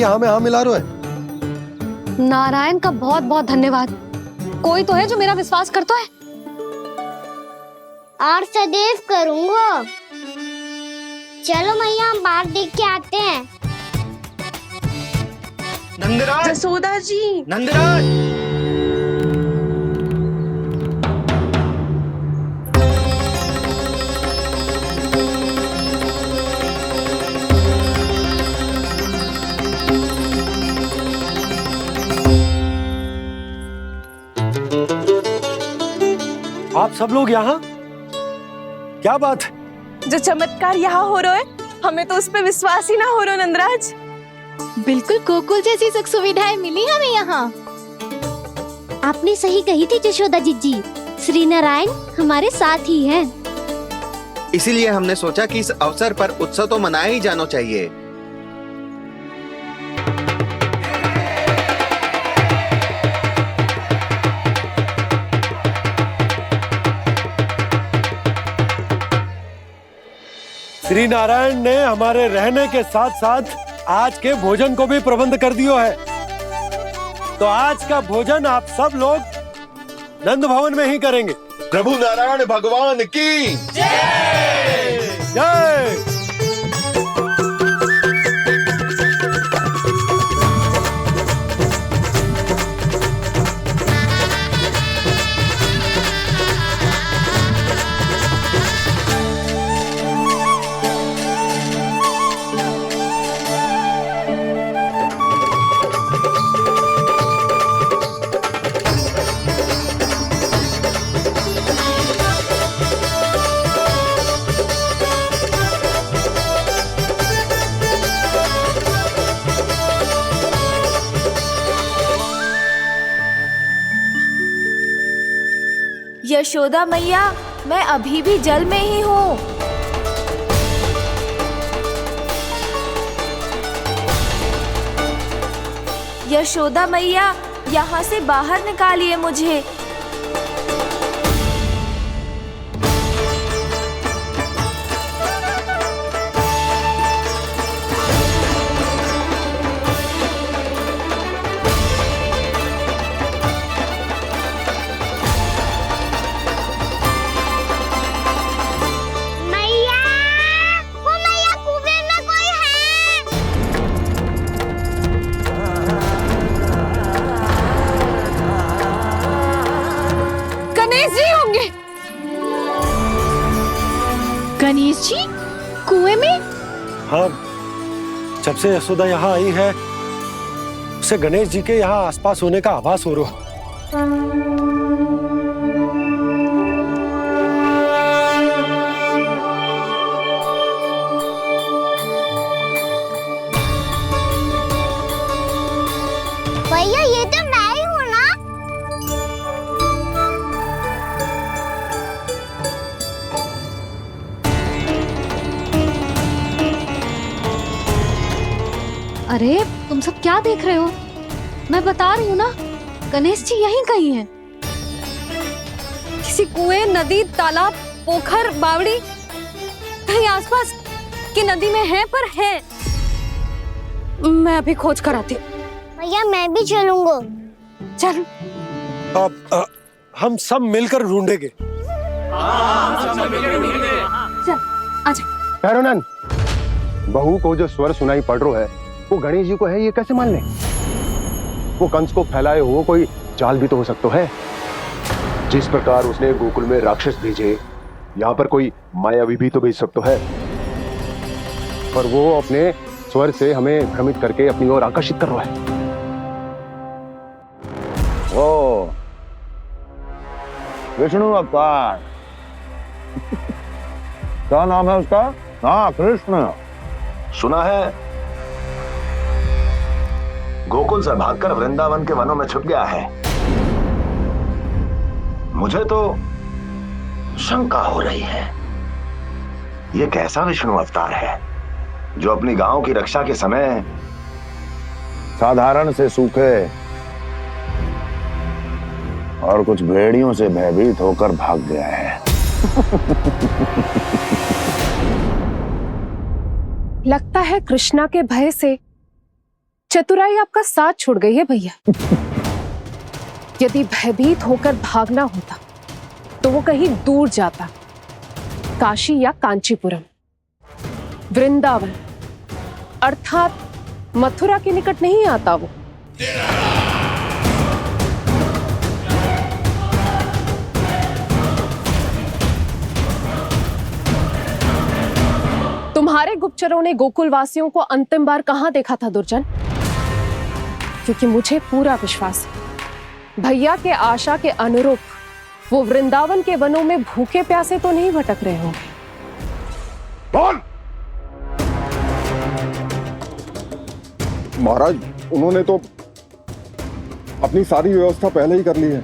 यहाँ में हाँ मिला रहे है। नारायण का बहुत बहुत धन्यवाद। कोई तो है जो मेरा विश्वास करता है। और सदैव करूँगा। चलो मैया हम बाहर देख के आते हैं। नंदराज, जसोदा जी, नंदराज। आप सब लोग यहाँ? क्या बात है? जो चमत्कार यहाँ हो रहा है, हमें तो उस पे विश्वास ही ना हो रहा नंदराज। बिल्कुल गोकुल जैसी सुख सुविधाएं मिली हमें यहाँ। आपने सही कही थी जशोदा जीजी, श्री नारायण हमारे साथ ही हैं। इसीलिए हमने सोचा कि इस अवसर पर उत्सव तो मनाया ही जाना चाहिए। श्री नारायण ने हमारे रहने के साथ साथ आज के भोजन को भी प्रबंध कर दियो है। तो आज का भोजन आप सब लोग नंद भवन में ही करेंगे। प्रभु नारायण भगवान की जय जय। यशोदा मैया, मैं अभी भी जल में ही हूँ। यशोदा मैया, यहाँ से बाहर निकालिए मुझे। मैया, वो मैया कुएं में कोई है। गणेश जी होंगे। गणेश जी कुएं में? हाँ, जब से यशोदा यहाँ आई है उसे गणेश जी के यहाँ आसपास होने का आभास हो रहा। भैया ये तो मैं ही हूँ ना। अरे तुम सब क्या देख रहे हो? मैं बता रही हूँ ना, गणेश जी यहीं कहीं हैं। किसी कुएं, नदी, तालाब, पोखर, बावड़ी कहीं आसपास की नदी में है, पर है। मैं अभी खोज कर आती हूँ। भैया मैं भी चलूंगा। चल। अब हम सब मिलकर ढूंढेंगे। चल आजा। पैरोनन, बहू को जो स्वर सुनाई पड़ रहा है वो गणेश जी को है, ये कैसे मान ले? वो कंस को फैलाए हुए कोई जाल भी तो हो सकता है। जिस प्रकार उसने गोकुल में राक्षस भेजे, यहाँ पर कोई मायावी भी तो भेज सकता है। पर वो अपने स्वर से हमें भ्रमित करके अपनी ओर आकर्षित कर रहा है। ओ विष्णु अवतार। क्या नाम है उसका? हाँ, कृष्ण। सुना है गोकुल से भागकर वृंदावन के वनों में छुप गया है। मुझे तो शंका हो रही है, ये कैसा विष्णु अवतार है जो अपनी गांव की रक्षा के समय साधारण से सूखे और कुछ भेड़ियों से भयभीत होकर भाग गया है। लगता है कृष्णा के भय से चतुराई आपका साथ छोड़ गई है भैया। यदि भयभीत होकर भागना होता तो वो कहीं दूर जाता, काशी या कांचीपुरम, वृंदावन अर्थात मथुरा के निकट नहीं आता वो। तुम्हारे गुप्तचरों ने गोकुल वासियों को अंतिम बार कहां देखा था दुर्जन? क्योंकि मुझे पूरा विश्वास है भैया के आशा के अनुरूप वो वृंदावन के वनों में भूखे प्यासे तो नहीं भटक रहे होंगे। बोल! महाराज, उन्होंने तो अपनी सारी व्यवस्था पहले ही कर ली है।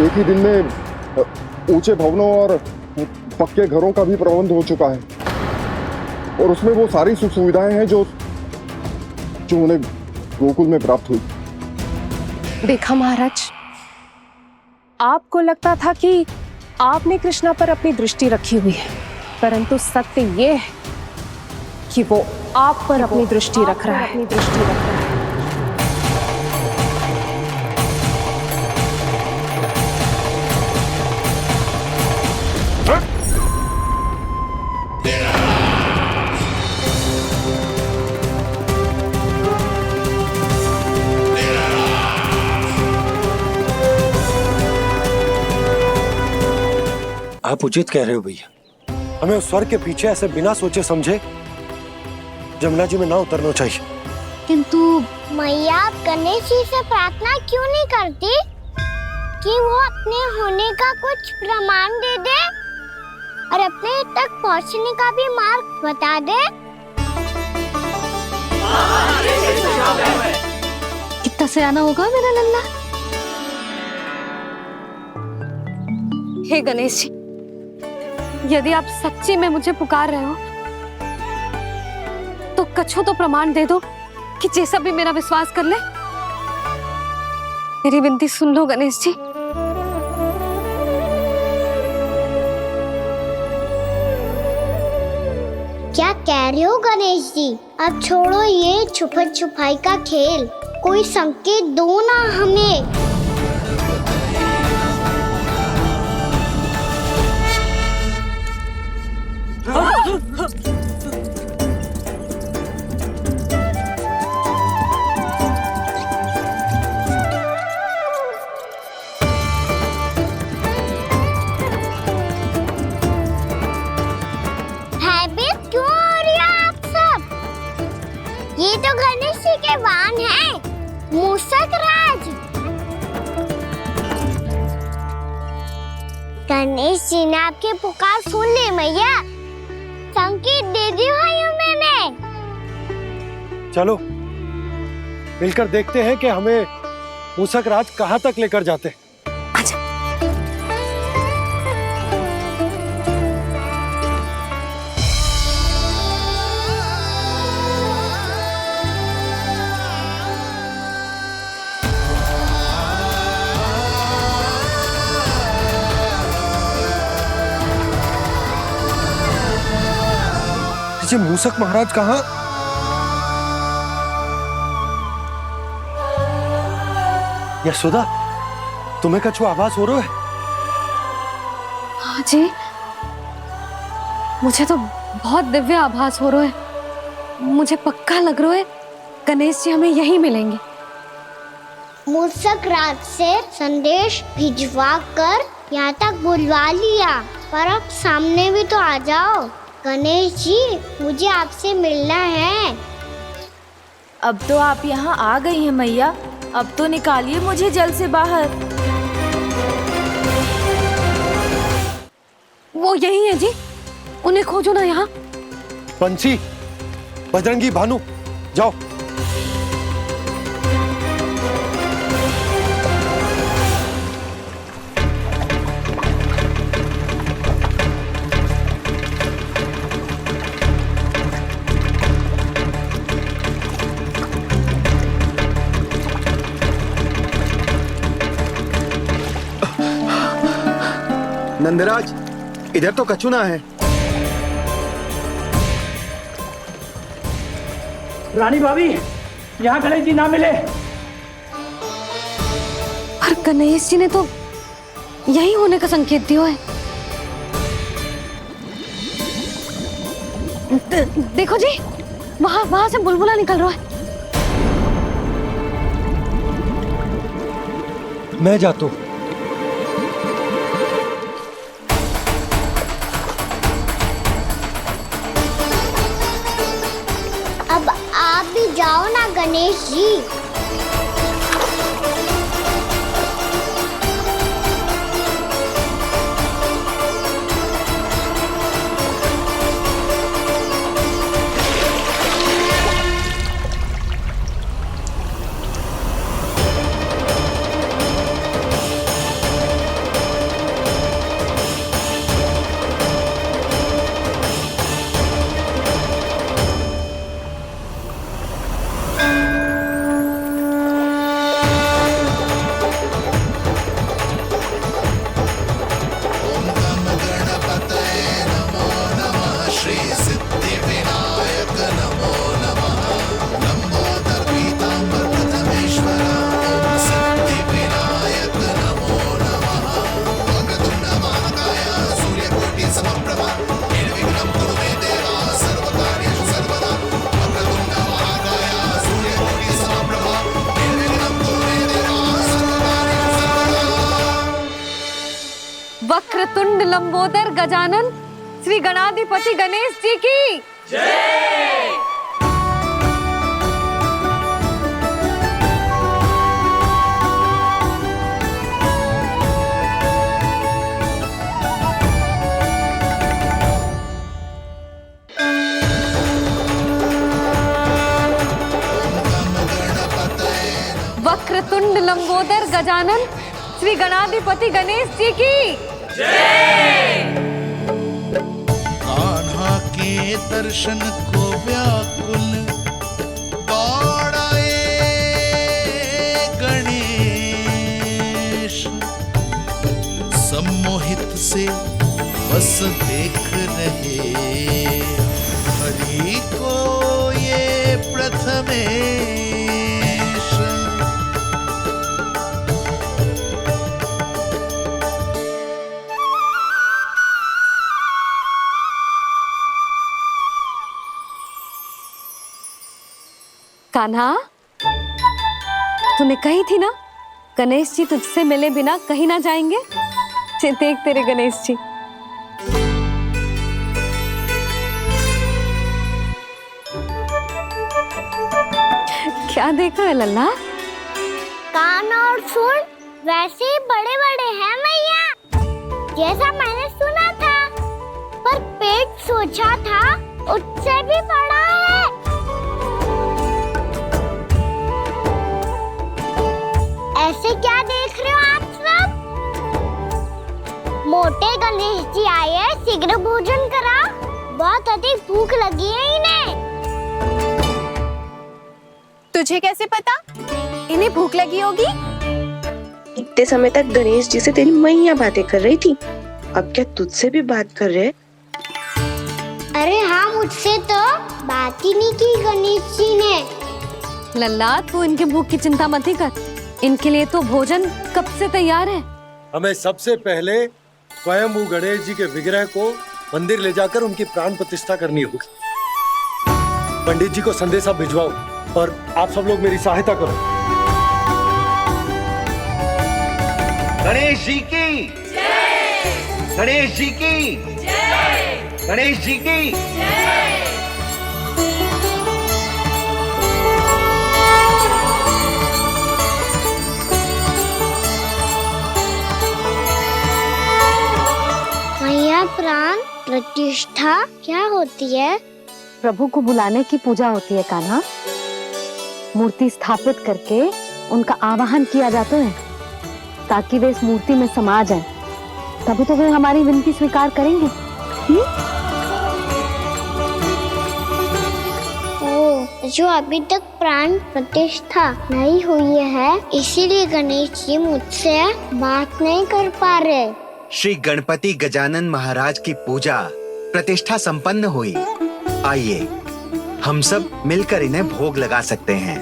एक ही दिन में ऊंचे भवनों और पक्के घरों का भी प्रबंध हो चुका है और उसमें वो सारी सुख सुविधाएं हैं जो उन्हें गोकुल में प्राप्त हुई। देखा महाराज, आपको लगता था कि आपने कृष्णा पर अपनी दृष्टि रखी हुई है, परंतु सत्य ये है कि वो आप पर अपनी दृष्टि रख रहा है। आप उचित कह रहे हो भैया, हमें उस स्वर के पीछे ऐसे बिना सोचे समझे जमुना जी में ना उतरना चाहिए। किंतु मैया, आप गणेश जी से प्रार्थना क्यों नहीं करती कि वो अपने होने का कुछ प्रमाण दे दे और अपने तक पहुंचने का भी मार्ग बता दे? कितना सयाना होगा मेरा लल्ला। हे गणेश जी, यदि आप सच्ची में मुझे पुकार रहे हो तो कछो तो प्रमाण दे दो कि जैसा भी मेरा विश्वास कर ले। मेरी विनती सुन लो गणेश जी। क्या कह रहे हो गणेश जी? अब छोड़ो ये छुपन छुपाई का खेल, कोई संकेत दो ना हमें। ये तो गणेश जी के वाहन हैं, मूषक राज। गणेश जी ने आपकी पुकार सुन ली मैया, संकेत दे दी भाइयों मैंने। चलो मिलकर देखते हैं कि हमें मूषक राज कहाँ तक लेकर जाते हैं। ये मूषक महाराज कहाँ? यशोदा, तुम्हें कछु आभास हो रहा है? हाँ जी, मुझे तो बहुत दिव्य आभास हो रहा है। मुझे पक्का लग रहा है गणेश जी हमें यहीं मिलेंगे। मूषक राज से संदेश भिजवा कर यहाँ तक बुलवा लिया, पर अब सामने भी तो आ जाओ। गणेश जी, मुझे आपसे मिलना है। अब तो आप यहाँ आ गई हैं मैया, अब तो निकालिए मुझे जल से बाहर। वो यही है जी, उन्हें खोजो ना यहाँ। बंसी, बजरंगी, भानु, जाओ। नंदराज, इधर तो कछु ना है। रानी भाभी, यहाँ गणेश जी ना मिले। पर गणेश जी ने तो यही होने का संकेत दिया है। देखो जी, वहां से बुलबुला निकल रहा है। मैं जाता हूँ। अब आप भी जाओ ना गणेश जी। वक्रतुंड लंबोदर गजानन श्री गणाधिपति गणेश जी की जय। वक्रतुंड लंबोदर गजानन श्री गणाधिपति गणेश जी की जय। कान्हा के दर्शन को व्याकुल दौड़ाए गणेश, सम्मोहित से बस देख रहे हरि को ये प्रथमेश। कान्हा, तूने कही थी ना गणेश जी तुझसे मिले बिना कहीं ना जाएंगे। देख तेरे गणेश जी। क्या देख रहा है लल्ला? कान और सुन वैसे ही बड़े बड़े हैं मैया, जैसा मैंने सुना था, पर पेट सोचा था उससे भी बड़ा है। ऐसे क्या देख रहे हो आप सब? मोटे गणेश जी आए हैं, शीघ्र भोजन करा, बहुत अधिक भूख लगी है इन्हें। तुझे कैसे पता इन्हें भूख लगी होगी? इतने समय तक गणेश जी से तेरी मैया बातें कर रही थी, अब क्या तुझसे भी बात कर रहे? अरे हाँ, मुझसे तो बात ही नहीं की गणेश जी ने। लल्ला, तू इनके भूख की चिंता मत ही कर, इनके लिए तो भोजन कब से तैयार है। हमें सबसे पहले स्वयं गणेश जी के विग्रह को मंदिर ले जाकर उनकी प्राण प्रतिष्ठा करनी होगी। पंडित जी को संदेशा भिजवाओ और आप सब लोग मेरी सहायता करो। गणेश जी की जय। गणेश जी की जय। गणेश जी की जय। मैया, प्राण प्रतिष्ठा क्या होती है? प्रभु को बुलाने की पूजा होती है कान्हा। मूर्ति स्थापित करके उनका आवाहन किया जाता है ताकि वे इस मूर्ति में समा जाएं। तभी तो वे हमारी विनती स्वीकार करेंगे। जो अभी तक प्राण प्रतिष्ठा नहीं हुई है, इसीलिए गणेश जी मुझसे बात नहीं कर पा रहे। श्री गणपति गजानन महाराज की पूजा प्रतिष्ठा संपन्न हुई। आइए हम सब मिलकर इन्हें भोग लगा सकते हैं।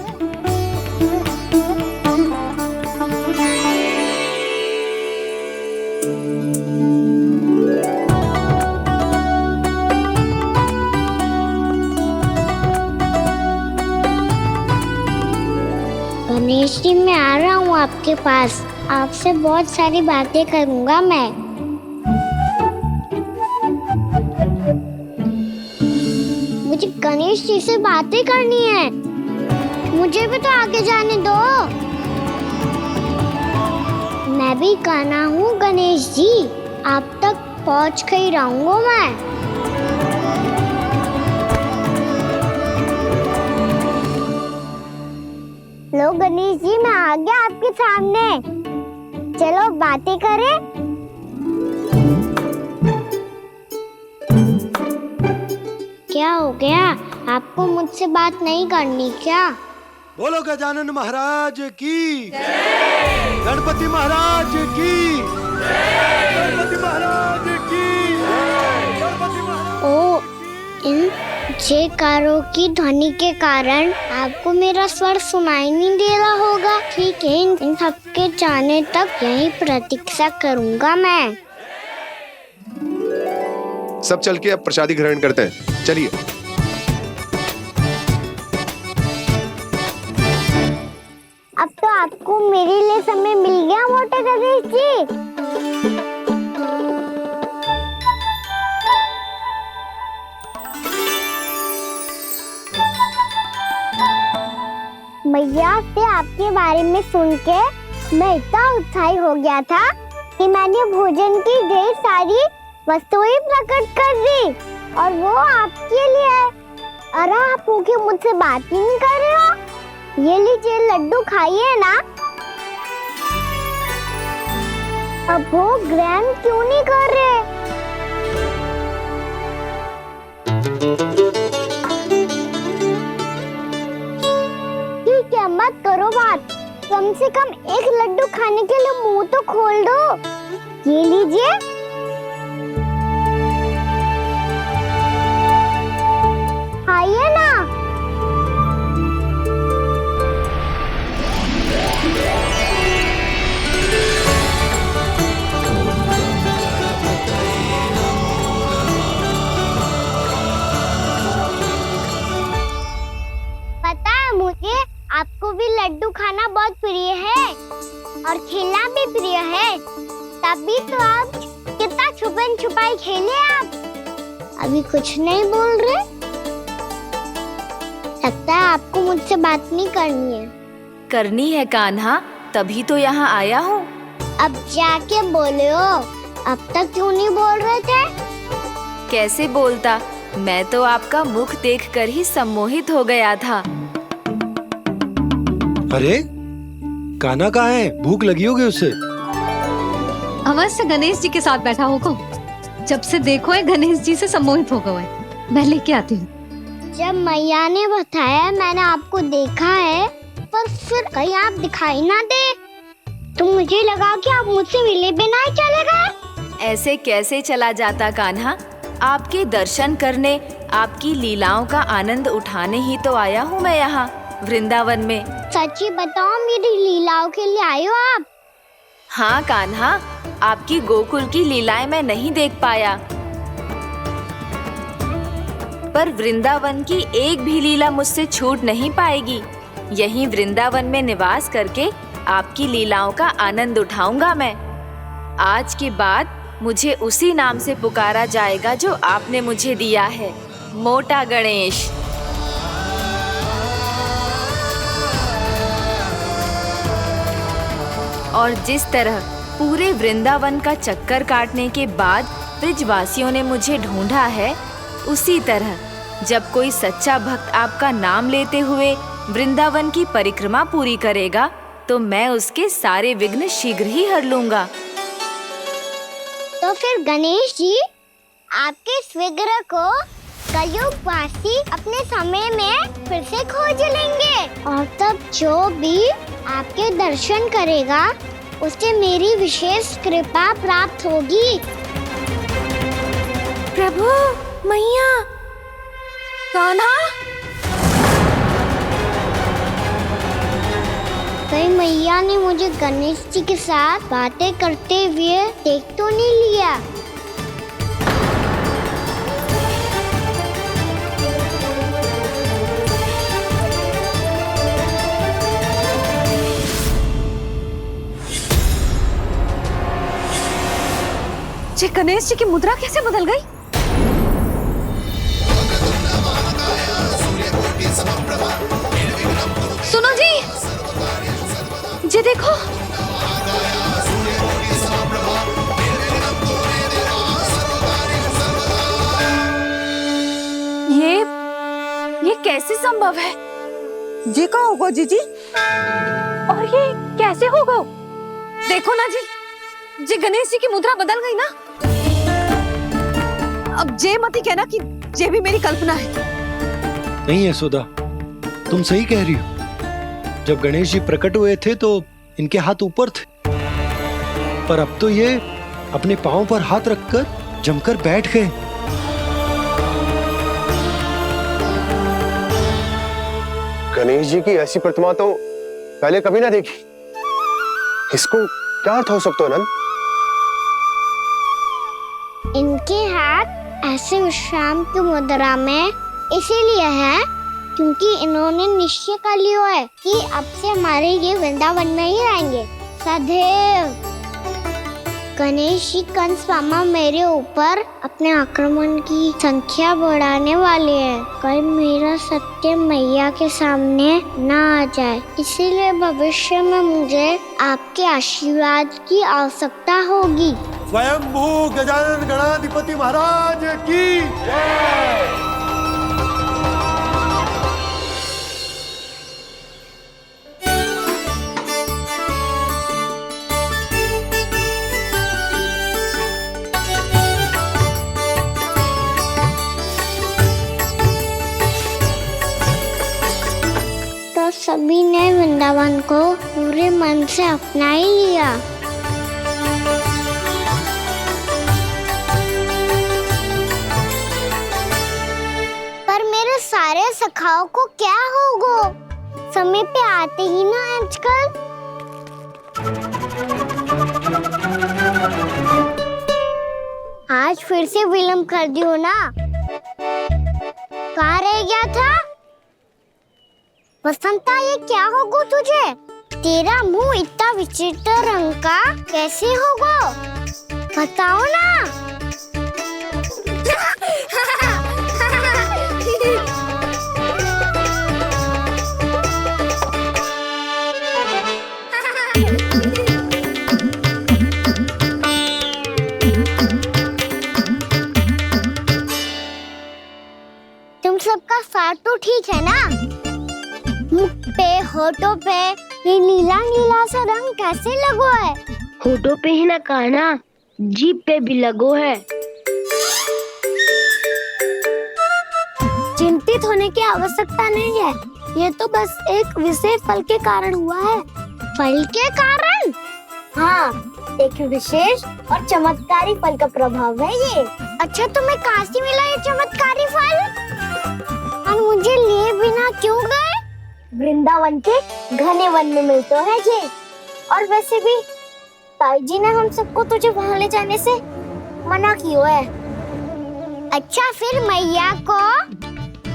गणेश जी मैं आ रहा हूँ आपके पास, आपसे बहुत सारी बातें करूँगा मैं। मुझे गणेश जी से बातें करनी है, मुझे भी तो आगे जाने दो। मैं भी कान्हा हूँ गणेश जी, आप तक पहुँच कर ही रहूँगा मैं। लो गणेश जी मैं आ गया आपके सामने, चलो बातें करें। क्या हो गया, आपको मुझसे बात नहीं करनी क्या? बोलो गजानन महाराज की, गणपति महाराज की, गणपति महाराज की, गणपति महाराज। ओ, इन जयकारों की ध्वनि के कारण आपको मेरा स्वर सुनाई नहीं दे रहा होगा। ठीक है, इन सबके जाने तक यही प्रतीक्षा करूंगा मैं। सब चल के अब प्रसादी ग्रहण करते हैं, चलिए। अब तो आपको मेरे लिए समय मिल गया मोटे गणेश जी। मैया से आपके बारे में सुन के मैं इतना उत्साही हो गया था कि मैंने भोजन की ढेर सारी वस्तुएं प्रकट कर दी, और वो आपके लिए। अरे आप भूखे मुझसे बात ही नहीं कर रहे हो। ये लीजिए लड्डू खाइए ना। अब भोग ग्रहण क्यों नहीं कर रहे? ठीक है, मत करो बात, कम से कम एक लड्डू खाने के लिए मुंह तो खोल दो। ये लीजिए। खाइए ना। पता है मुझे, आपको भी लड्डू खाना बहुत प्रिय है और खेलना भी प्रिय है, तभी तो आप कितना छुपन छुपाई खेले। आप अभी कुछ नहीं बोल रहे, लगता है आपको मुझसे बात नहीं करनी है। करनी है कान्हा, तभी तो यहाँ आया हूँ। अब जाके बोलो, अब तक क्यों नहीं बोल रहे थे? कैसे बोलता, मैं तो आपका मुख देखकर ही सम्मोहित हो गया था। अरे कान्हा कहाँ है? भूख लगी होगी उसे। अवश्य गणेश जी के साथ बैठा होगा, जब से देखो है गणेश जी से सम्मोहित हो गया है। मैं लेके आती हूँ। जब मैया ने बताया मैंने आपको देखा है, पर फिर कहीं आप दिखाई ना दे, तो मुझे लगा कि आप मुझसे मिले बिना ही चले गए। ऐसे कैसे चला जाता कान्हा, आपके दर्शन करने, आपकी लीलाओं का आनंद उठाने ही तो आया हूँ मैं यहाँ वृंदावन में। सच्ची बताओ, मेरी लीलाओं के लिए आए हो आप? हाँ कान्हा, आपकी गोकुल की लीलाएं मैं नहीं देख पाया, पर वृंदावन की एक भी लीला मुझसे छूट नहीं पाएगी। यहीं वृंदावन में निवास करके आपकी लीलाओं का आनंद उठाऊंगा मैं। आज के बाद मुझे उसी नाम से पुकारा जाएगा जो आपने मुझे दिया है, मोटा गणेश। और जिस तरह पूरे वृंदावन का चक्कर काटने के बाद ब्रिजवासियों ने मुझे ढूंढा है, उसी तरह जब कोई सच्चा भक्त आपका नाम लेते हुए वृंदावन की परिक्रमा पूरी करेगा, तो मैं उसके सारे विघ्न शीघ्र ही हर लूंगा। तो फिर गणेश जी, आपके इस विग्रह को कलयुगवासी अपने समय में फिर से खोज लेंगे, और तब जो भी आपके दर्शन करेगा उसे मेरी विशेष कृपा प्राप्त होगी। प्रभु, मैया, कान्हा। कहीं मैया ने मुझे गणेश जी के साथ बातें करते हुए देख तो नहीं लिया? जी गणेश जी की मुद्रा कैसे बदल गई? सुनो जी, जी देखो। ये कैसे संभव है? जी का होगा जीजी? और ये कैसे होगा? देखो ना जी, जी गणेश जी की मुद्रा बदल गई ना। अब जे मती कहना कि ये भी मेरी कल्पना है। नहीं यशोदा, तुम सही कह रही हो। जब गणेश जी प्रकट हुए थे तो इनके हाथ ऊपर थे, पर अब तो ये अपने पांव पर हाथ रखकर जमकर बैठ गए। गणेश जी की ऐसी प्रतिमा तो पहले कभी ना देखी। इसको क्या अर्थ हो सकता है नंद? इनके हाथ ऐसे विश्राम की मुद्रा में इसीलिए है क्योंकि इन्होंने निश्चय कर लिया है कि अब से हमारे ये वृंदावन में ही रहेंगे सदैव। गणेश जी कंस मामा मेरे ऊपर अपने आक्रमण की संख्या बढ़ाने वाले हैं। कल मेरा सत्य मैया के सामने ना आ जाए, इसीलिए भविष्य में मुझे आपके आशीर्वाद की आवश्यकता होगी। स्वयंभू गजानन गणाधिपति महाराज की जय। तो सभी ने वृंदावन को पूरे मन से अपना ही लिया। पर मेरे सारे सखाओं को क्या होगा? समय पे आते ही ना आजकल। आज फिर से विलंब कर दियो ना। कहाँ रह गया था? वसंता, ये क्या होगा तुझे? तेरा मुंह इतना विचित्र रंग का कैसे होगा? बताओ ना। तुम सबका साथ तो ठीक है ना? मुख पे, होठों पे ये नीला नीला सा रंग कैसे लगो है? होठों पे ही ना काना, जीभ पे भी लगो है। चिंतित होने की आवश्यकता नहीं है, ये तो बस एक विशेष फल के कारण हुआ है। फल के कारण? हाँ, एक विशेष और चमत्कारी फल का प्रभाव है ये। अच्छा, तुम्हें कहाँ से मिला ये चमत्कारी फल? और मुझे लिए बिना क्यों गए? वृंदावन के घने वन में मिलते हैं ये। और वैसे भी ताई जी ने हम सबको तुझे वहाँ ले जाने से मना किया है। अच्छा, फिर मैया को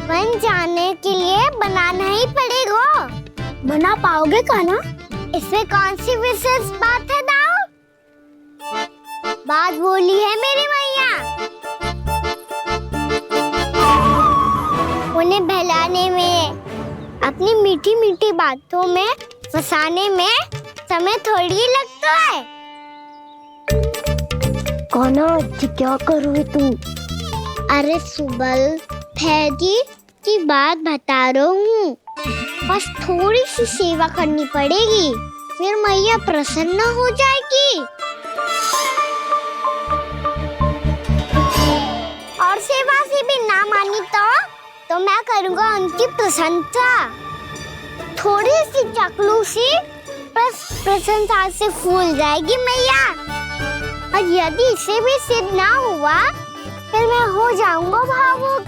वन जाने के लिए बनाना ही पड़ेगा। बना पाओगे कान्हा? इसमें कौन सी विशेष बात है दाऊ? बात बोली है मेरी मैया। उन्हें बहलाने में, अपनी मीठी मीठी बातों में फंसाने में समय थोड़ी लगता है। कान्हा, क्या कर रही तू? अरे सुबल, फैजी की बात बता रहा हूँ। बस थोड़ी सी सेवा करनी पड़ेगी, फिर मैया प्रसन्न हो जाएगी। और सेवा से भी ना मानी तो मैं करूँगा उनकी प्रशंसा। थोड़ी सी चकलूसी बस प्रशंसा से फूल जाएगी मैया। और यदि इसे भी सिद्ध ना हुआ, फिर मैं हो जाऊंगा भावुक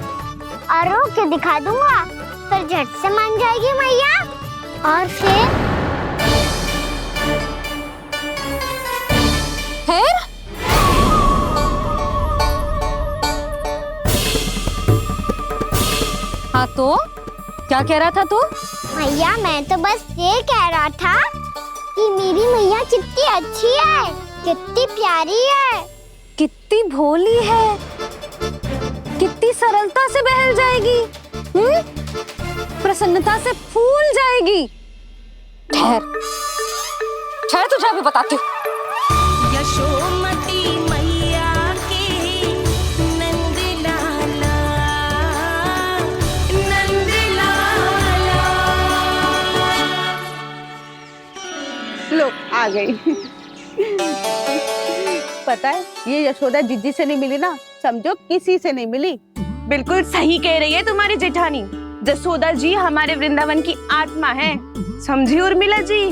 और रो के दिखा दूंगा, फिर झट से मान जाएगी मैया। और फिर हाँ, तो क्या कह रहा था तू? मैया, मैं तो बस ये कह रहा था कि मेरी मैया कितनी अच्छी है, कितनी प्यारी है। कितनी भोली है, कितनी सरलता से बहल जाएगी, प्रसन्नता से फूल जाएगी। ठहर ठहर, तुझे अभी बताती हूँ। यशोमती मैया के नंद लाला, नंद लाला। लो आ गई। पता है ये यशोदा जिज्जी से नहीं मिली ना, समझो किसी से नहीं मिली। बिल्कुल सही कह रही है तुम्हारी जेठानी। जसोदा जी हमारे वृंदावन की आत्मा है, समझी उर्मिला जी।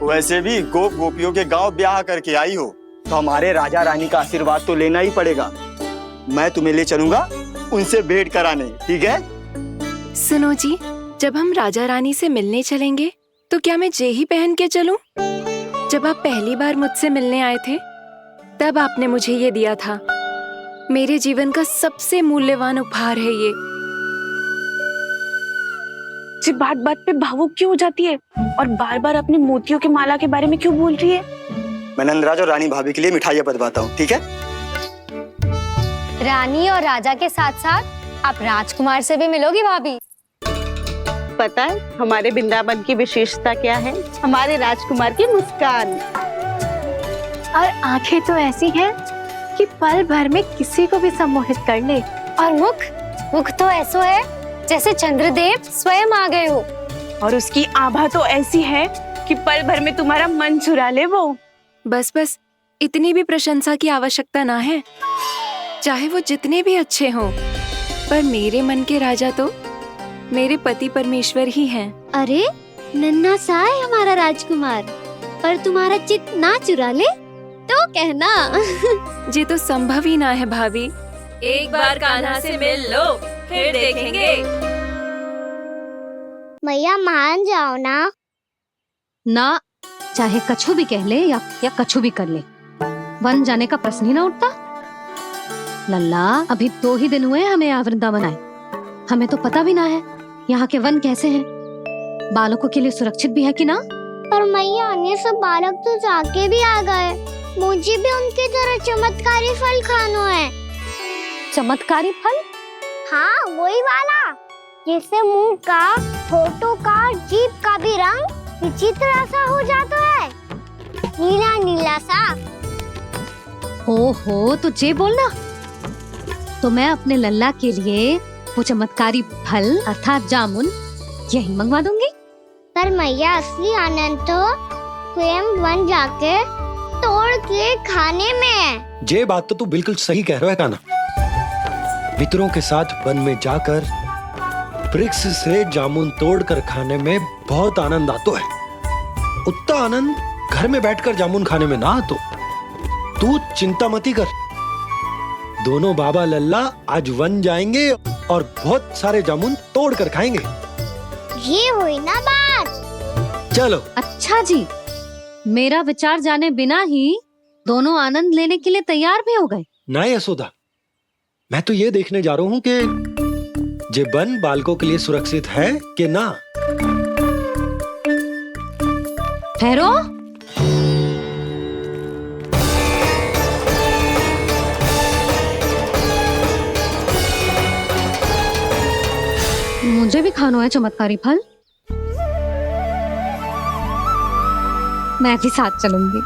वैसे भी गोप गोपियों के गांव ब्याह करके आई हो तो हमारे राजा रानी का आशीर्वाद तो लेना ही पड़ेगा। मैं तुम्हें ले चलूंगा उनसे भेंट कराने, ठीक है? सुनो जी, जब हम राजा रानी से मिलने चलेंगे तो क्या मैं जे ही पहन के चलूं? जब आप पहली बार मुझसे मिलने आए थे तब आपने मुझे ये दिया था। मेरे जीवन का सबसे मूल्यवान उपहार है ये। जी बात बात पे भावुक क्यों हो जाती है और बार बार अपने मोतियों के माला के बारे में क्यों बोल रही है? मैं नंदराज और रानी भाभी के लिए मिठाइयाँ बंटवाता हूँ, ठीक है? रानी और राजा के साथ साथ आप राजकुमार से भी मिलोगी भाभी। पता है हमारे वृंदावन की विशेषता क्या है? हमारे राजकुमार की मुस्कान। और आंखें तो ऐसी हैं कि पल भर में किसी को भी सम्मोहित कर ले। और मुख तो ऐसा है जैसे चंद्रदेव स्वयं आ गए हो। और उसकी आभा तो ऐसी है कि पल भर में तुम्हारा मन चुरा ले वो। बस बस, इतनी भी प्रशंसा की आवश्यकता ना है। चाहे वो जितने भी अच्छे हों, पर मेरे मन के राजा तो मेरे पति परमेश्वर ही हैं। अरे नन्हा सा है हमारा राजकुमार, पर तुम्हारा चित्त ना चुरा ले तो कहना। ये तो संभव ही ना है भाभी। एक बार कान्हा से मिल लो, फिर देखेंगे। मैया मान जाओ ना। चाहे कछु भी कह ले या कछु भी कर ले, वन जाने का प्रश्न ही ना उठता। लल्ला, अभी 2 ही दिन हुए हमें यहाँ वृंदावन आए। हमें तो पता भी ना है यहाँ के वन कैसे हैं, बालकों के लिए सुरक्षित भी है कि ना। पर मैया अन्य सब बालक तो जाके भी आ गए, मुझे भी उनकी तरह चमत्कारी फल खाना है। चमत्कारी फल? हाँ वही वाला, जिससे मुंह का, होठों का, जीभ का भी रंग विचित्र सा हो जाता है, नीला नीला सा। हो तो जे बोलना। तो मैं अपने लल्ला के लिए वो चमत्कारी फल अर्थात जामुन यही मंगवा दूंगी। पर मैया असली आनंद तो स्वयं वन जाके तोड़ के खाने में है। ये बात तो तू बिल्कुल सही कह रहा है कान्हा। मित्रों के साथ वन में जाकर वृक्ष से जामुन तोड़कर खाने में बहुत आनंद आता है। उतना आनंद घर में बैठकर जामुन खाने में ना आतो। तू चिंता मती कर, दोनों बाबा लल्ला आज वन जाएंगे और बहुत सारे जामुन तोड़कर खाएंगे। ये हुई ना बात। चलो। अच्छा जी, मेरा विचार जाने बिना ही दोनों आनंद लेने के लिए तैयार भी हो गए। ना यशोदा, मैं तो ये देखने जा रहा हूँ कि जे वन बालकों के लिए सुरक्षित है कि ना। ठहरो। मुझे भी खाना है चमत्कारी फल। मैं भी साथ चलूंगी।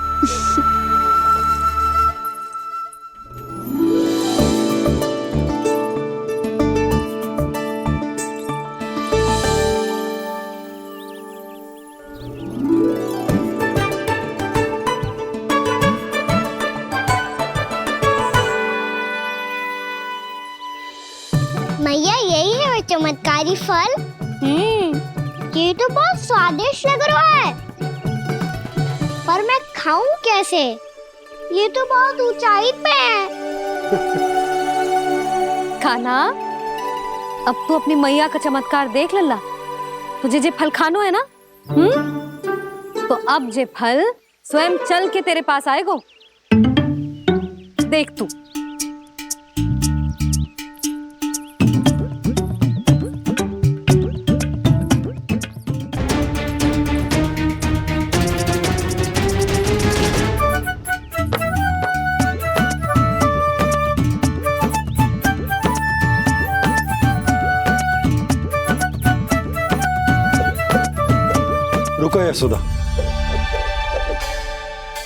मैया यही है वो चमत्कारी फल। ये तो बहुत स्वादिष्ट लग रहा है, पर मैं खाऊं कैसे? ये तो बहुत ऊंचाई पे है। कान्हा, अब तो अपनी मैया का चमत्कार देख लल्ला। तुझे जे फल खानो है ना, तो अब जे फल स्वयं चल के तेरे पास आएगो। देख तू। यशोदा,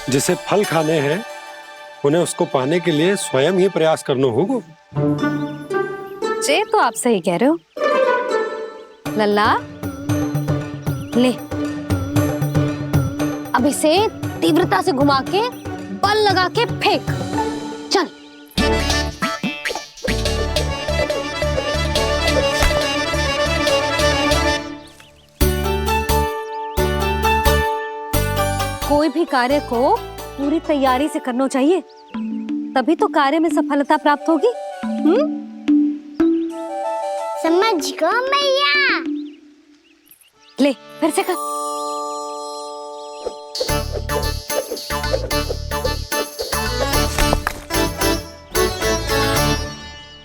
जिसे फल खाने हैं उन्हें उसको पाने के लिए स्वयं ही प्रयास करना होगा। जे तो आप सही कह रहे हो। लल्ला ले, अब इसे तीव्रता से घुमा के बल लगा के फेंक। चल। कोई भी कार्य को पूरी तैयारी से करना चाहिए, तभी तो कार्य में सफलता प्राप्त होगी। समझ गो मैया। ले फिर से कर।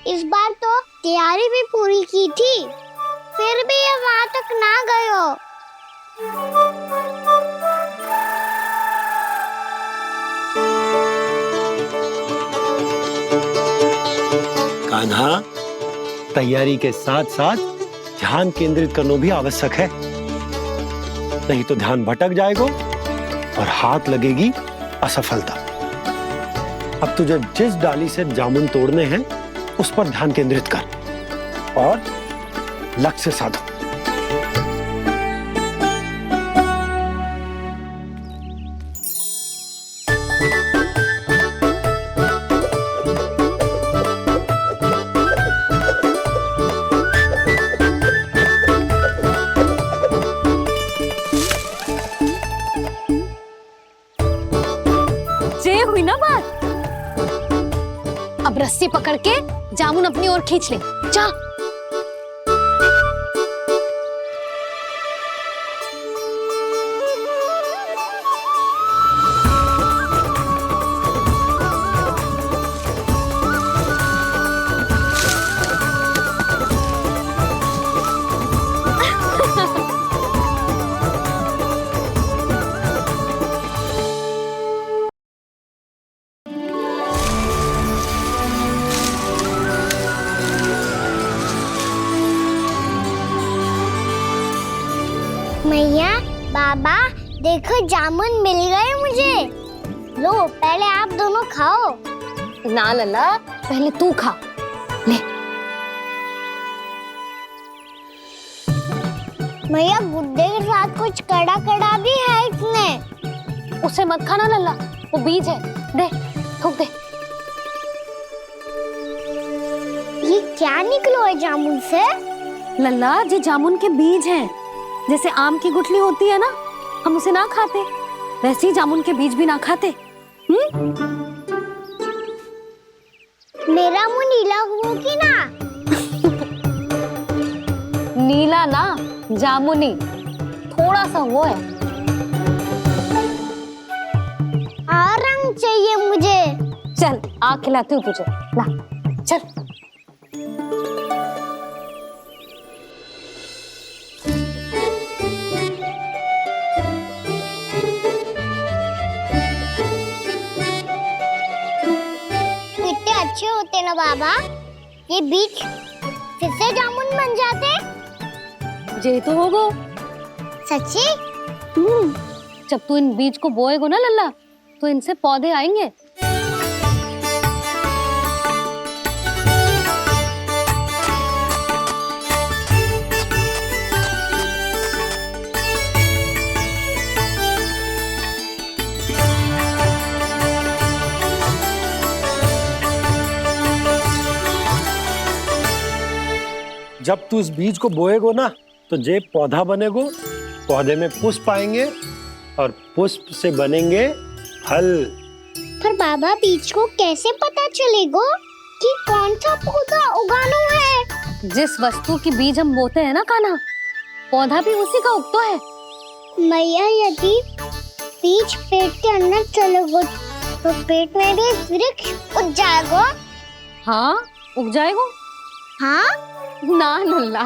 इस बार तो तैयारी भी पूरी की थी, फिर भी ये वहां तक ना गए हो। कान्हा, तैयारी के साथ साथ ध्यान केंद्रित करना भी आवश्यक है, नहीं तो ध्यान भटक जाएगा और हाथ लगेगी असफलता। अब तुझे जिस डाली से जामुन तोड़ने हैं उस पर ध्यान केंद्रित कर और लक्ष्य साधो। हुई ना बात। अब रस्सी पकड़ के जामुन अपनी ओर खींच ले। जा। मैया, बाबा, देखो जामुन मिल गए मुझे। लो, पहले आप दोनों खाओ। ना लल्ला, पहले तू खा। ले। मैया, गुड्डे के साथ कुछ कड़ा कड़ा भी है इसमें। उसे मत खाना लल्ला, वो बीज है। दे, थूक दे। ये क्या निकलो है जामुन से? लल्ला, ये जामुन के बीज हैं। जैसे आम की गुठली होती है ना, हम उसे ना खाते, वैसे ही जामुन के बीज भी ना खाते। मेरा मुंह नीला हुआ कि ना? नीला ना, जामुनी, थोड़ा सा वो है। और रंग चाहिए मुझे। चल, आ खिलाती हूँ तुझे। ला, चल। अच्छे होते ना बाबा, ये बीज फिर से जामुन बन जाते। जे तो होगो। सच्ची? जब तू इन बीज को बोएगो ना लल्ला, तो इनसे पौधे आएंगे। जब तू इस बीज को बोएगो ना, तो जे पौधा बनेगो, पौधे में पुष्प आएंगे और पुष्प से बनेंगे फल। पर बाबा, बीज को कैसे पता चलेगा कि कौन सा पौधा उगाना है? जिस वस्तु की बीज हम बोते हैं ना कान्हा, पौधा भी उसी का उगता है। मैया, यदि बीज पेट के अंदर चलेगा तो पेट में भी वृक्ष उग जाएगा। हाँ, उग जाएगा। हाँ ना लल्ला,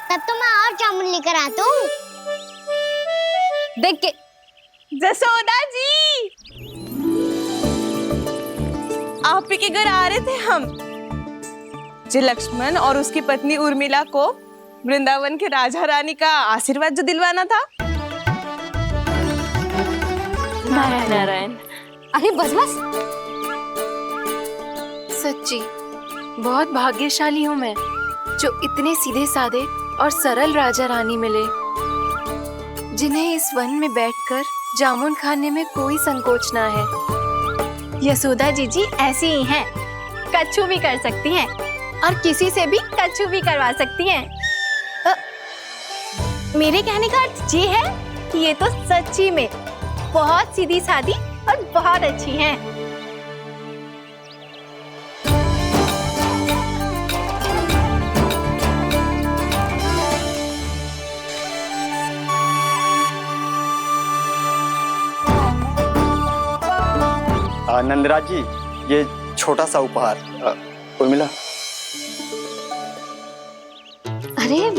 तब तो मैं और जामुन लेकर आता हूँ। देख के। जसोदा जी, आप ही के घर आ रहे थे हम। जो लक्ष्मण और उसकी पत्नी उर्मिला को वृंदावन के राजा रानी का आशीर्वाद जो दिलवाना था। नारायण नारायण। अरे बस बस। सच्ची बहुत भाग्यशाली हूँ मैं, जो इतने सीधे साधे और सरल राजा रानी मिले, जिन्हें इस वन में बैठकर जामुन खाने में कोई संकोच ना है। यशोदा जीजी ऐसी ही हैं, कच्छू भी कर सकती हैं और किसी से भी कच्छू भी करवा सकती हैं। मेरे कहने का अर्थ ये है कि ये तो सच्ची में बहुत सीधी सादी और बहुत अच्छी हैं। नंदराज जी, ये छोटा सा उपहार। उर्मिला। अरे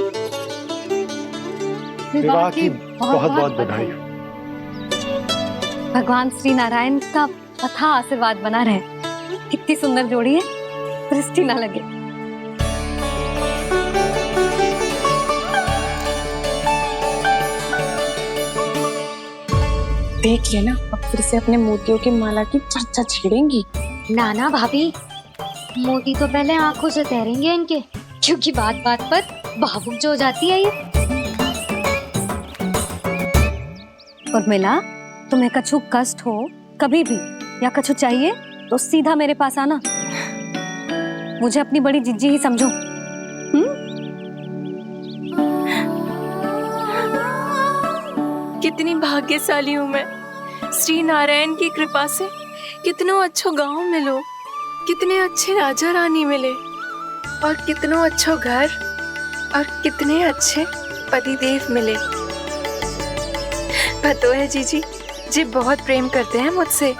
विवाह की बहुत बहुत बधाई। भगवान श्री नारायण का अथाह आशीर्वाद बना रहे। कितनी सुंदर जोड़ी है, दृष्टि ना लगे। देख लेना, अब फिर से अपने मोतियों की माला की चर्चा छेड़ेंगी। नाना भाभी, मोती तो पहले आंखों से तैरेंगे इनके, क्योंकि बात बात पर भावुक जो हो जाती है ये। उर्मिला, तुम्हें कछु कष्ट हो कभी भी या कछु चाहिए तो सीधा मेरे पास आना। मुझे अपनी बड़ी जिज्जी ही समझो। कितनी भाग्यशाली हूँ मैं, श्री नारायण की कृपा से कितनों अच्छो गांव मिलो, कितने अच्छे राजा रानी मिले और कितनों अच्छो घर और कितने अच्छे पतिदेव मिले। पतो है जीजी, जी बहुत प्रेम करते हैं मुझसे।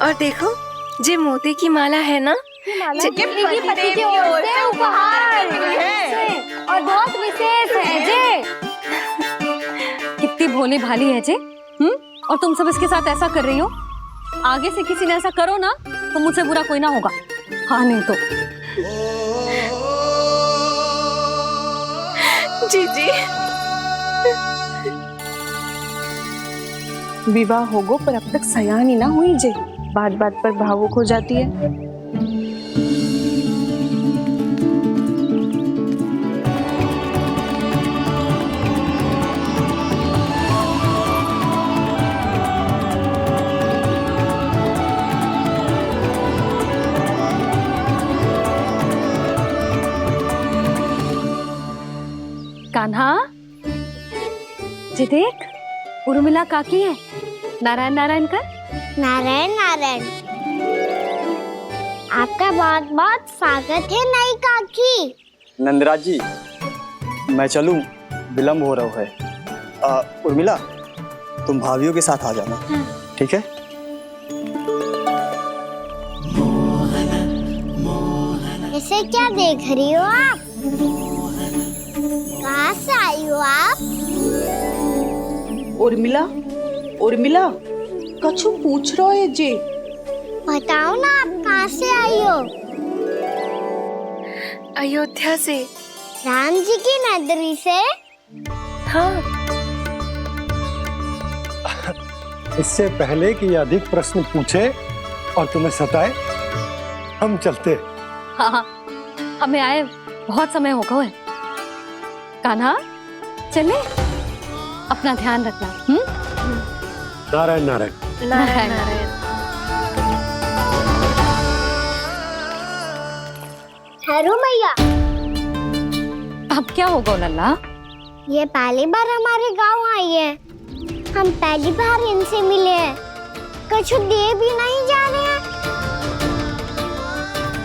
और देखो, जे मोती की माला है ना, पति की ओर से उपहार और बहुत विशेष है जे। कितनी भोली भाली है जे। और तुम सब इसके साथ ऐसा कर रही हो। आगे से किसी ने ऐसा करो ना तो मुझसे बुरा कोई ना होगा। हाँ नहीं तो। जीजी, विवाह होगो पर अब तक सयानी ना हुई जे, बात बात पर भावुक हो जाती है। कान्हा, जी देख, उर्मिला काकी है। नारायण नारायण कर। नारायण नारायण। आपका बहुत बहुत स्वागत है नई काकी। नंदराज जी, मैं चलूं, विलम्ब हो रहा है। उर्मिला, तुम भाभियों के साथ आ जाना। ठीक है? इसे क्या देख रही हो आप? कहाँ से आई हो आप? उर्मिला, उर्मिला, कछु पूछ रहा है जे। बताओ ना, आप कहाँ से आई हो? अयोध्या से। राम जी की नगरी से? हाँ। इससे पहले कि अधिक प्रश्न पूछे और तुम्हें सताए, हम चलते। हाँ, हमें आए बहुत समय हो गया है। कान्हा, चले, अपना ध्यान रखना। नारायण नारायण। नारायण नारायण। ठहरू मैया। अब क्या होगा लल्ला? ये पहली बार हमारे गांव आई है। हम पहली बार इनसे मिले हैं। कछु दे भी नहीं जा रहे हैं।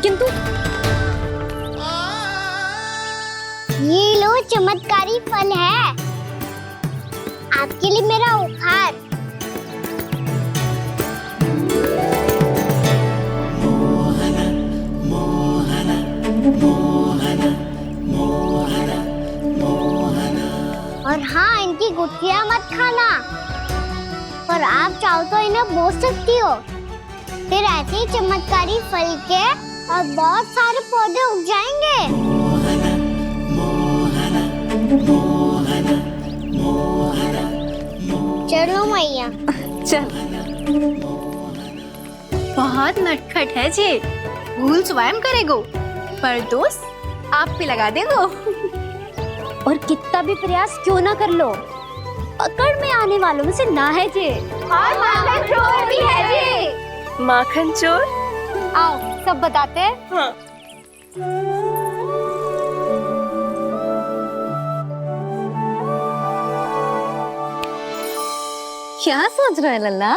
किंतु ये लो, चमत्कारी फल है आपके लिए, मेरा उपहार। और हाँ, इनकी गुठलियां मत खाना। और आप चाहो तो इन्हें बो सकती हो। फिर ऐसे ही चमत्कारी फल के और बहुत सारे पौधे उग जाएंगे। चलो मैया। चल। बहुत नटखट है जे, भूल स्वयं करेगो, पर दोस्त आप पे लगा देगो। और कितना भी प्रयास क्यों ना कर लो, पकड़ में आने वालों में से ना है जे। और माखन चोर भी है जे। माखन चोर? आओ सब बताते हैं। हाँ। क्या सोच रहे हैं लल्ला?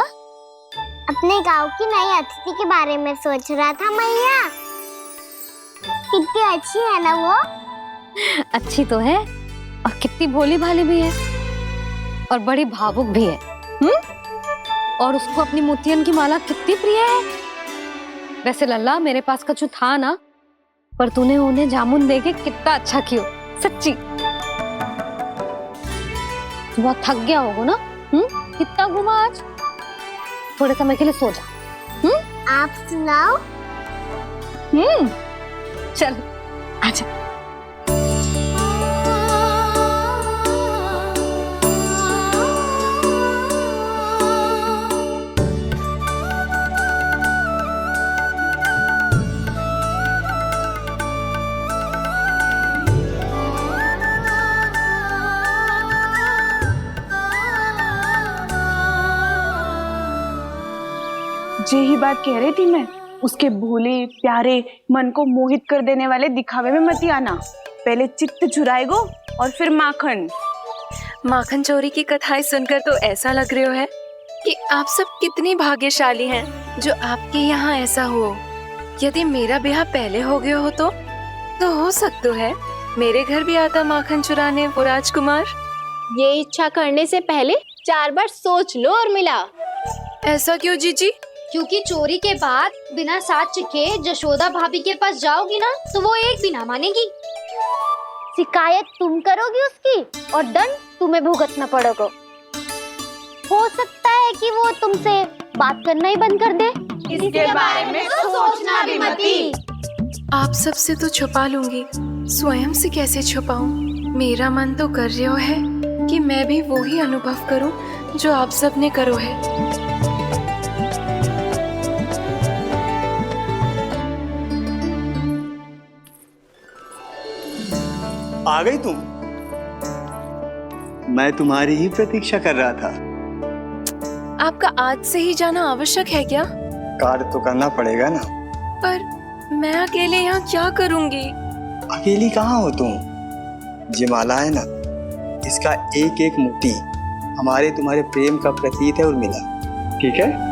अपने गांव की नई अतिथि के बारे में सोच रहा था मैया। कितनी अच्छी है ना वो। अच्छी तो है और कितनी भोली भाली भी है और बड़ी भावुक भी है। और उसको अपनी मोतियन की माला कितनी प्रिय है। वैसे लल्ला मेरे पास कछु था ना, पर तूने उन्हें जामुन देके कितना अच्छा किया, सच्ची। बहुत थक गया होगा ना? कितना घूमा आज? थोड़े समय के लिए सो जा। आप सुनाओ। चल आजा। यही बात कह रही थी मैं, उसके भोले प्यारे मन को मोहित कर देने वाले दिखावे में मत आना। पहले चित्त चुराएगो और फिर माखन। माखन चोरी की कथाएं सुनकर तो ऐसा लग रहा है कि आप सब कितनी भाग्यशाली हैं जो आपके यहाँ ऐसा हो। यदि मेरा ब्याह पहले हो गया हो तो हो सकता है मेरे घर भी आता माखन चुराने वो राजकुमार। ये इच्छा करने से पहले 4 बार सोच लो और मिला। ऐसा क्यों जीजी? क्योंकि चोरी के बाद बिना साक्ष्य के जशोदा भाभी के पास जाओगी ना तो वो एक भी ना मानेगी। शिकायत तुम करोगी उसकी और दंड तुम्हें भुगतना पड़ेगा। हो सकता है कि वो तुमसे बात करना ही बंद कर दे। इसके बारे में तो सोचना भी मती। आप सबसे तो छुपा लूंगी, स्वयं से कैसे छुपाऊं? मेरा मन तो कर रहा है कि मैं भी वो ही अनुभव करूं जो आप सब ने करो है। आ गई तुम? मैं तुम्हारी ही प्रतीक्षा कर रहा था। आपका आज से ही जाना आवश्यक है क्या? कार्य तो करना पड़ेगा ना। पर मैं अकेले यहाँ क्या करूँगी? अकेली कहाँ हो तुम? ये माला है ना, इसका एक एक मोती हमारे तुम्हारे प्रेम का प्रतीक है उर्मिला, ठीक है?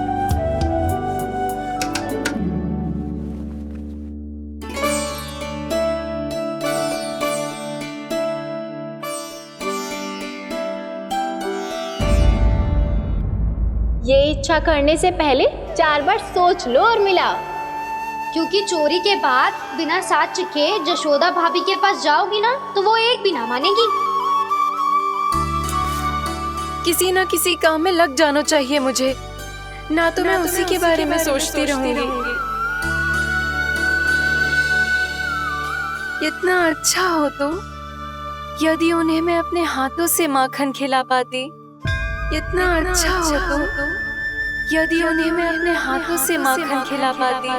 ये इच्छा करने से पहले 4 बार सोच लो और मिला। क्योंकि चोरी के बाद बिना साक्ष्य के जशोदा भाभी के पास जाओगी ना तो वो एक भी ना मानेगी। किसी ना किसी काम में लग जाना चाहिए मुझे, ना तो मैं उसी के बारे में सोचती रहूंगी। इतना अच्छा हो तो यदि उन्हें मैं अपने हाथों से माखन खिला पाती। इतना अच्छा हो तो यदि उन्हें मैं अपने हाथों से माखन खिला पाती।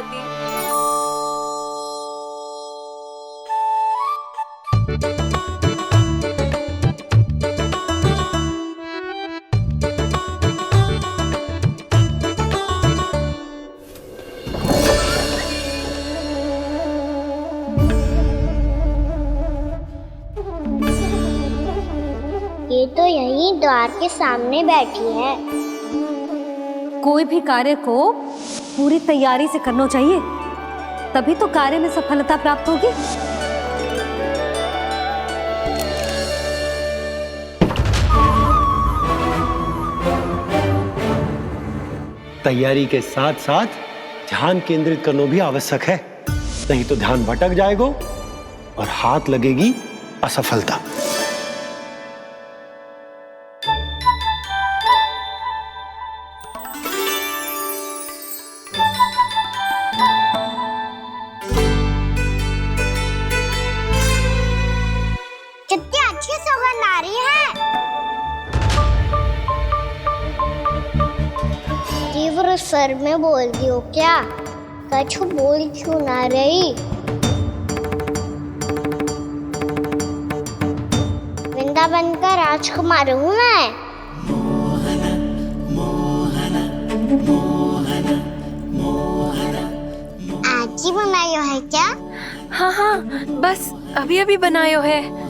ये तो यहीं द्वार के सामने बैठी है। कोई भी कार्य को पूरी तैयारी से करना चाहिए, तभी तो कार्य में सफलता प्राप्त होगी। तैयारी के साथ साथ ध्यान केंद्रित करना भी आवश्यक है, नहीं तो ध्यान भटक जाएगा और हाथ लगेगी असफलता। कितनी अच्छी सुगंध आ रही है। फिर सर में बोल दियो क्या? कछु बोल क्यों ना रही? वृंदावन का राजकुमार हूँ मैं। आज ही बनायो है क्या? हाँ हाँ, बस अभी अभी बनायो है।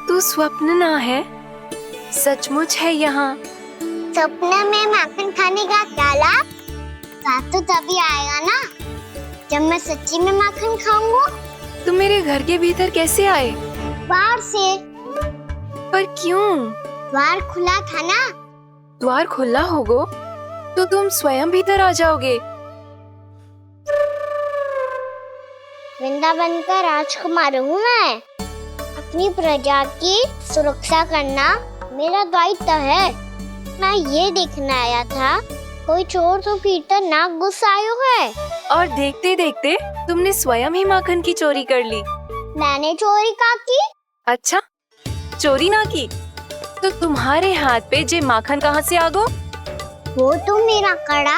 तू स्वप्न ना है, सचमुच है यहाँ। सपने में माखन खाने का क्या लाभ? लाभ तो तभी आएगा ना जब मैं सच्ची में माखन खाऊंगा। तुम मेरे घर के भीतर कैसे आए? बाहर से। पर क्यों? द्वार खुला था ना। द्वार खुला होगा तो तुम स्वयं भीतर आ जाओगे। वृंदावन का राजकुमार हूँ मैं। अपनी प्रजा की सुरक्षा करना मेरा दायित्व है। मैं ये देखने आया था कोई चोर तो भीतर ना घुस आयो है। और देखते देखते तुमने स्वयं ही माखन की चोरी कर ली। मैंने चोरी का की? अच्छा, चोरी ना की तो तुम्हारे हाथ पे जे माखन कहाँ से आ गो? वो तो मेरा कड़ा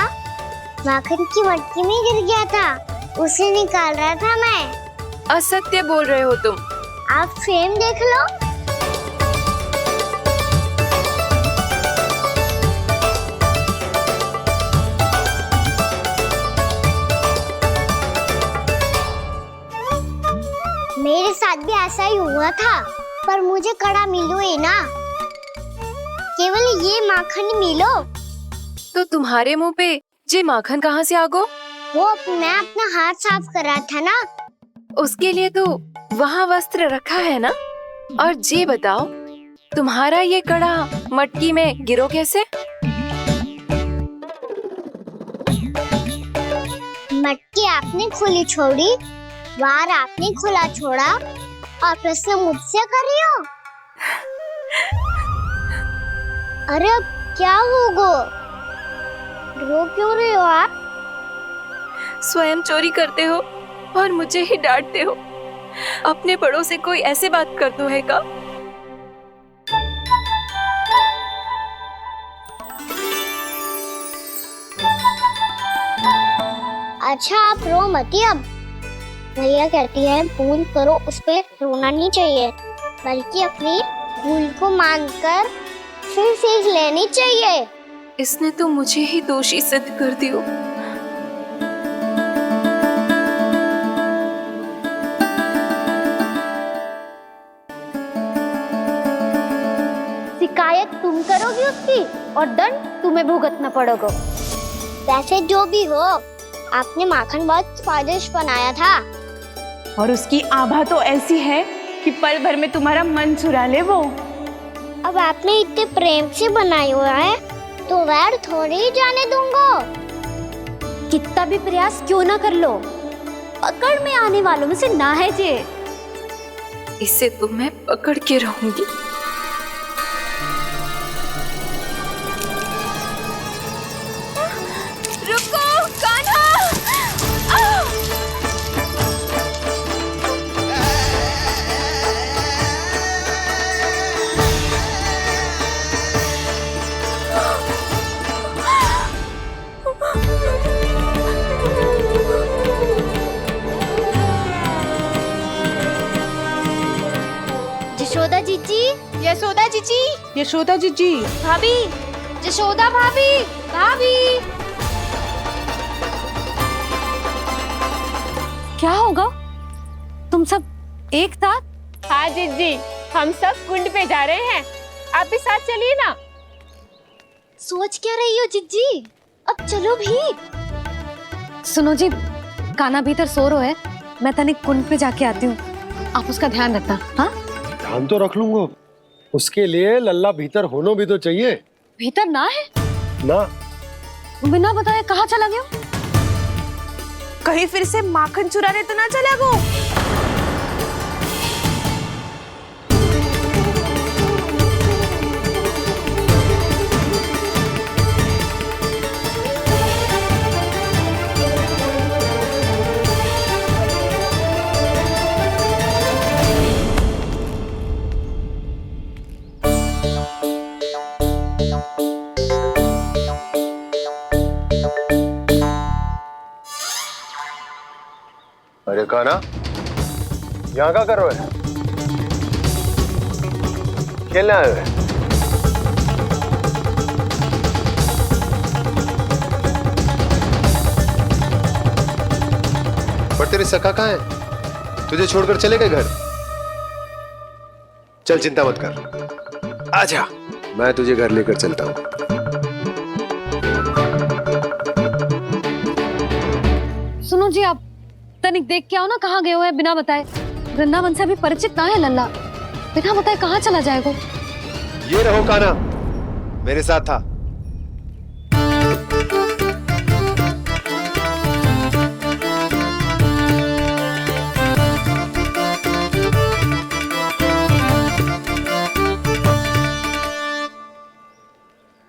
माखन की मटकी में गिर गया था, उसे निकाल रहा था मैं। असत्य बोल रहे हो तुम। आप फ्रेम देख लो। मेरे साथ भी ऐसा ही हुआ था, पर मुझे कड़ा मिलो ही ना, केवल ये माखन मिलो। तो तुम्हारे मुंह पे जे माखन कहाँ से आ गो? वो मैं अपना हाथ साफ कर रहा था ना। उसके लिए तो वहाँ वस्त्र रखा है ना। और जे बताओ, तुम्हारा ये कड़ा मटकी में गिरो कैसे? मटकी आपने खुली छोड़ी, द्वार आपने खुला छोड़ा और प्रश्न मुझसे कर रही हो? अरे अब क्या होगा? रो क्यों रहे हो आप? स्वयं चोरी करते हो और मुझे ही डांटते हो। अपने बड़ों से कोई ऐसे बात करते है का? अच्छा, आप रो मती। अब भैया कहती है भूल करो, उस पे रोना नहीं चाहिए, बल्कि अपनी भूल को मानकर फिर सीख लेनी चाहिए। इसने तो मुझे ही दोषी सिद्ध कर दियो। शिकायत तुम करोगी उसकी और दंड तुम्हें भुगतना पड़ेगा। वैसे जो भी हो, आपने माखन बहुत स्वादिष्ट बनाया था। और उसकी आभा तो ऐसी है कि पल भर में तुम्हारा मन चुरा ले वो। अब आपने इतने प्रेम से बनाया हुआ है तो वैर थोड़ी ही जाने दूंगा। कितना भी प्रयास क्यों ना कर लो, पकड़ में आने वालों में से ना है जे। इसे तो मैं पकड़ के रहूंगी। रुको कान्हा! यशोदा जीजी, यशोदा जीजी, यशोदा जीजी, भाभी, यशोदा भाभी, भाभी। क्या होगा? तुम सब एक साथ? हाँ जीजी, हम सब कुंड पे जा रहे हैं, आप भी साथ चलिए ना। सोच क्या रही हो जीजी? अब चलो भी। सुनो जी, कान्हा भीतर सो रहा है, मैं तनिक कुंड पे जाके आती हूँ, आप उसका ध्यान रखना। हाँ, ध्यान तो रख लूंगा, उसके लिए लल्ला भीतर होना भी तो चाहिए। भीतर ना है ना? बिना बताए कहाँ चला गया? कहीं फिर से माखन चुराने तो ना चला गो? कान्हा, यहाँ क्या कर रहे हो? खेलने आए हुए? पर तेरे सखा कहाँ है? तुझे छोड़कर चले गए घर? चल चिंता मत कर, आजा, मैं तुझे घर लेकर चलता हूँ। सुनो जी, आप तनिक देख के आओ ना, कहाँ गए हुए हैं बिना बताए। वृंदावन से अभी परिचित ना है लल्ला, बिना बताए कहाँ चला जाएगा। ये रहो कान्हा, मेरे साथ था।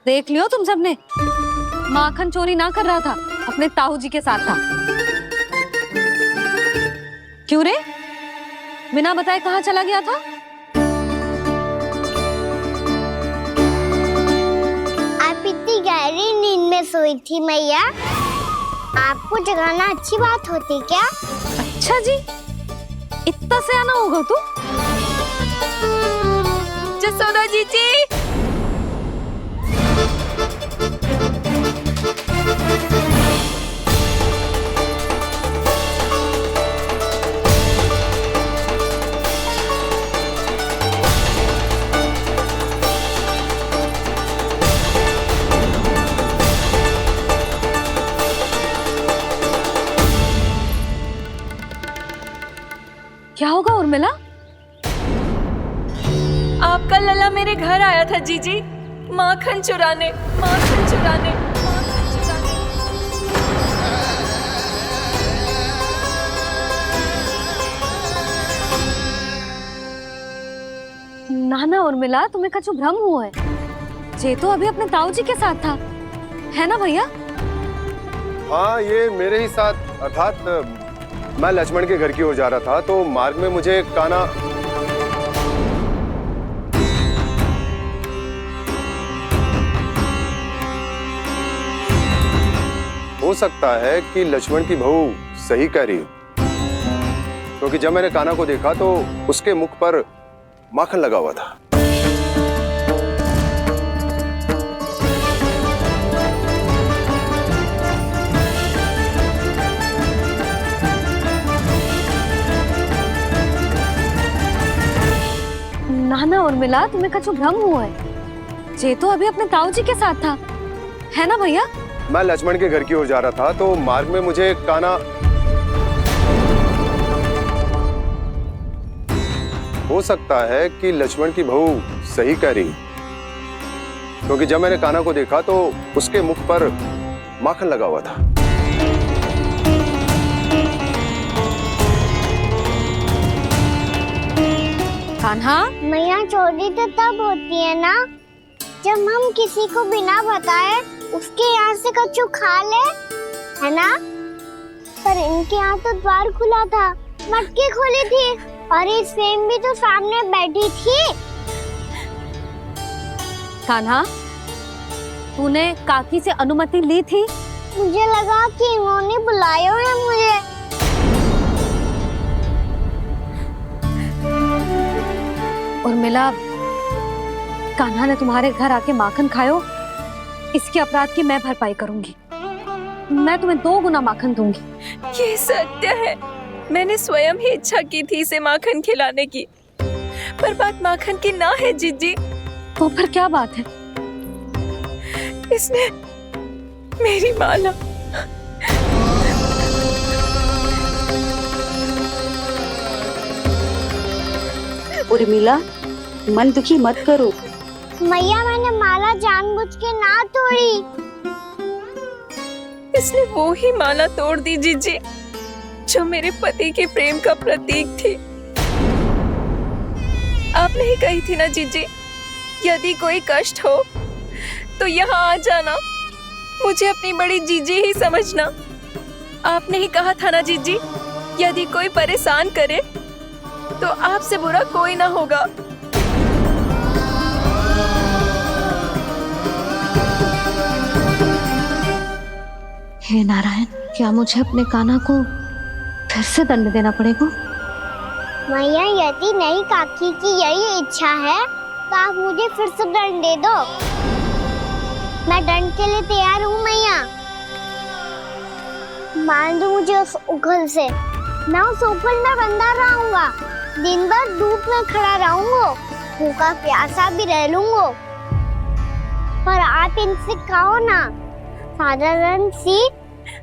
देख लियो तुम सबने, माखन चोरी ना कर रहा था, अपने ताऊ जी के साथ था। क्यों रे, बिना बताए कहाँ चला गया था? आप इतनी गहरी नींद में सोई थी मैया, आपको जगाना अच्छी बात होती क्या? अच्छा जी, इतना सयाना होगा तू? जसोदा जीजी, क्या होगा उर्मिला? आपका लल्ला मेरे घर आया था जीजी, माखन चुराने, माखन चुराने, माखन चुराने। ना ना उर्मिला, तुम्हें कछु भ्रम हुआ है। जे तो अभी अपने ताऊ जी के साथ था, है ना भैया? हाँ, ये मेरे ही साथ, अर्थात मैं लक्ष्मण के घर की ओर जा रहा था, तो मार्ग में मुझे कान्हा हो सकता है कि लक्ष्मण की बहू सही कह रही हो, क्योंकि जब मैंने कान्हा को देखा तो उसके मुख पर माखन लगा हुआ था। ना ना उर्मिला, तुम्हें कछु भ्रम हुआ है। जे तो अभी अपने ताऊ जी के साथ था, है ना भैया? मैं लक्ष्मण के घर की ओर जा रहा था, तो मार्ग में मुझे कान्हा हो सकता है कि लक्ष्मण की बहू सही कह रही, क्योंकि जब मैंने कान्हा को देखा तो उसके मुख पर माखन लगा हुआ था। कान्हा, मैया चोरी तो तब होती है ना जब हम किसी को बिना बताए उसके यहाँ से कछु खा ले, है ना? पर इनके यहाँ तो द्वार खुला था, मटकी खोली थी और इस फेम भी तो सामने बैठी थी। कान्हा, तूने काकी से अनुमति ली थी? मुझे लगा कि इन्होंने बुलाया है मुझे। उर्मिला, कान्हा ने तुम्हारे घर आके माखन खायो, इसके अपराध की मैं भरपाई करूंगी। मैं तुम्हें 2 गुना माखन दूंगी। ये सत्य है, मैंने स्वयं ही इच्छा की थी इसे माखन खिलाने की, पर बात माखन की ना है जीजी। तो फिर क्या बात है? इसने मेरी माला उर्मिला, मन दुखी मत करो। मैया, मैंने माला जानबूझ के ना तोड़ी। इसने वो ही माला तोड़ दी जीजी, जो मेरे पति के प्रेम का प्रतीक थी। आपने ही कही थी ना जीजी, यदि कोई कष्ट हो तो यहाँ आ जाना, मुझे अपनी बड़ी जीजी ही समझना। आपने ही कहा था ना जीजी, यदि कोई परेशान करे तो आपसे बुरा कोई ना होगा। हे नारायण, क्या मुझे अपने कान्हा को फिर से दंड देना पड़ेगा। मैया यदि नहीं काकी की यही इच्छा है तो आप मुझे फिर से दंड दे दो। मैं दंड के लिए तैयार हूँ मैया। मान दो मुझे उस उखल से, मैं उस उखल में बंधा रहूंगा, दिन भर धूप में खड़ा रहूंगा, भूखा प्यासा भी रह लूंगा। पर आप इनसे कहो ना, साधारण सी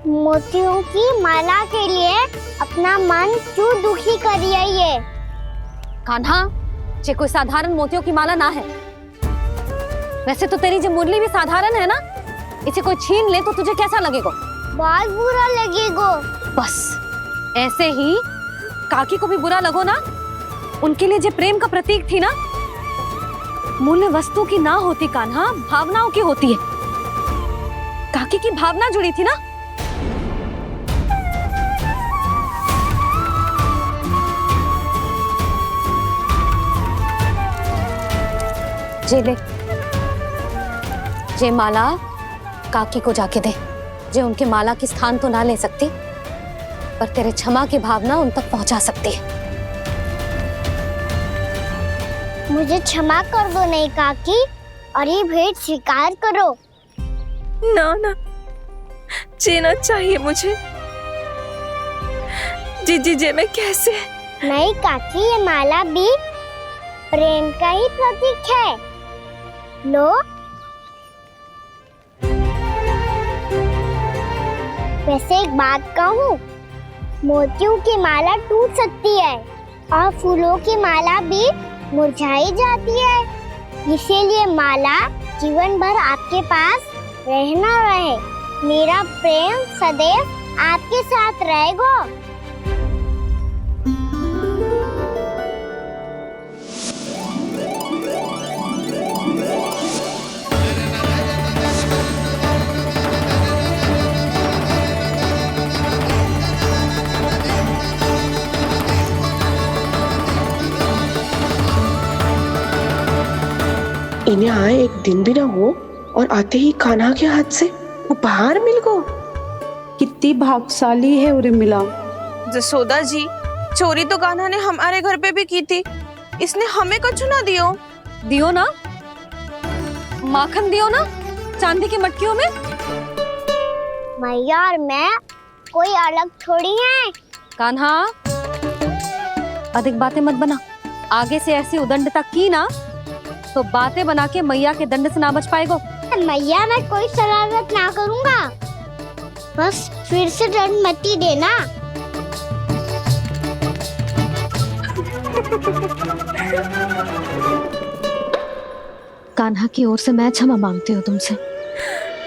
मोतियों की माला के लिए अपना मन क्यों दुखी करिए? कान्हा, ये कोई साधारण मोतियों की माला ना है। वैसे तो तेरी जो मुरली भी साधारण है ना, इसे कोई छीन ले तो तुझे कैसा लगेगा? बहुत बुरा लगेगा। बस ऐसे ही काकी को भी बुरा लगो ना। उनके लिए जो प्रेम का प्रतीक थी ना, मूल्य वस्तु की ना होती कान्हा, भावनाओं की होती है। काकी की भावना जुड़ी थी ना। जे ले, जे माला काकी को जाके दे। जे उनके माला की स्थान तो ना ले सकती, पर तेरे क्षमा की भावना उन तक पहुंचा सकती है। मुझे क्षमा कर दो नहीं काकी, और ये भेंट स्वीकार करो। ना ना, जीना चाहिए मुझे। जीजी जे मैं कैसे? नहीं काकी, ये माला भी प्रेम का ही प्रतीक है। लो। वैसे एक बात कहूँ, मोतियों की माला टूट सकती है और फूलों की माला भी मुरझाई जाती है। इसीलिए माला जीवन भर आपके पास रहना रहे। मेरा प्रेम सदैव आपके साथ रहेगा। इन्हें आए एक दिन भी ना हो और आते ही कान्हा के हाथ से उपहार मिल गो। कितनी भाग्यशाली है उर्मिला। जसोदा जी, चोरी तो कान्हा ने हमारे घर पे भी की थी, इसने हमें कछु ना दियो। दियो ना, माखन दियो ना, चांदी की मटकियों में। मैया और मैं कोई अलग थोड़ी हैं। कान्हा, अधिक बातें मत बना। आगे से ऐसी उदंडता की ना तो बातें बना के मैया के दंड से ना बच पाएगो। मैया, मैं कोई शरारत ना करूंगा, बस फिर से दंड मत ही देना। कान्हा की ओर से मैं क्षमा मांगती हूँ तुमसे।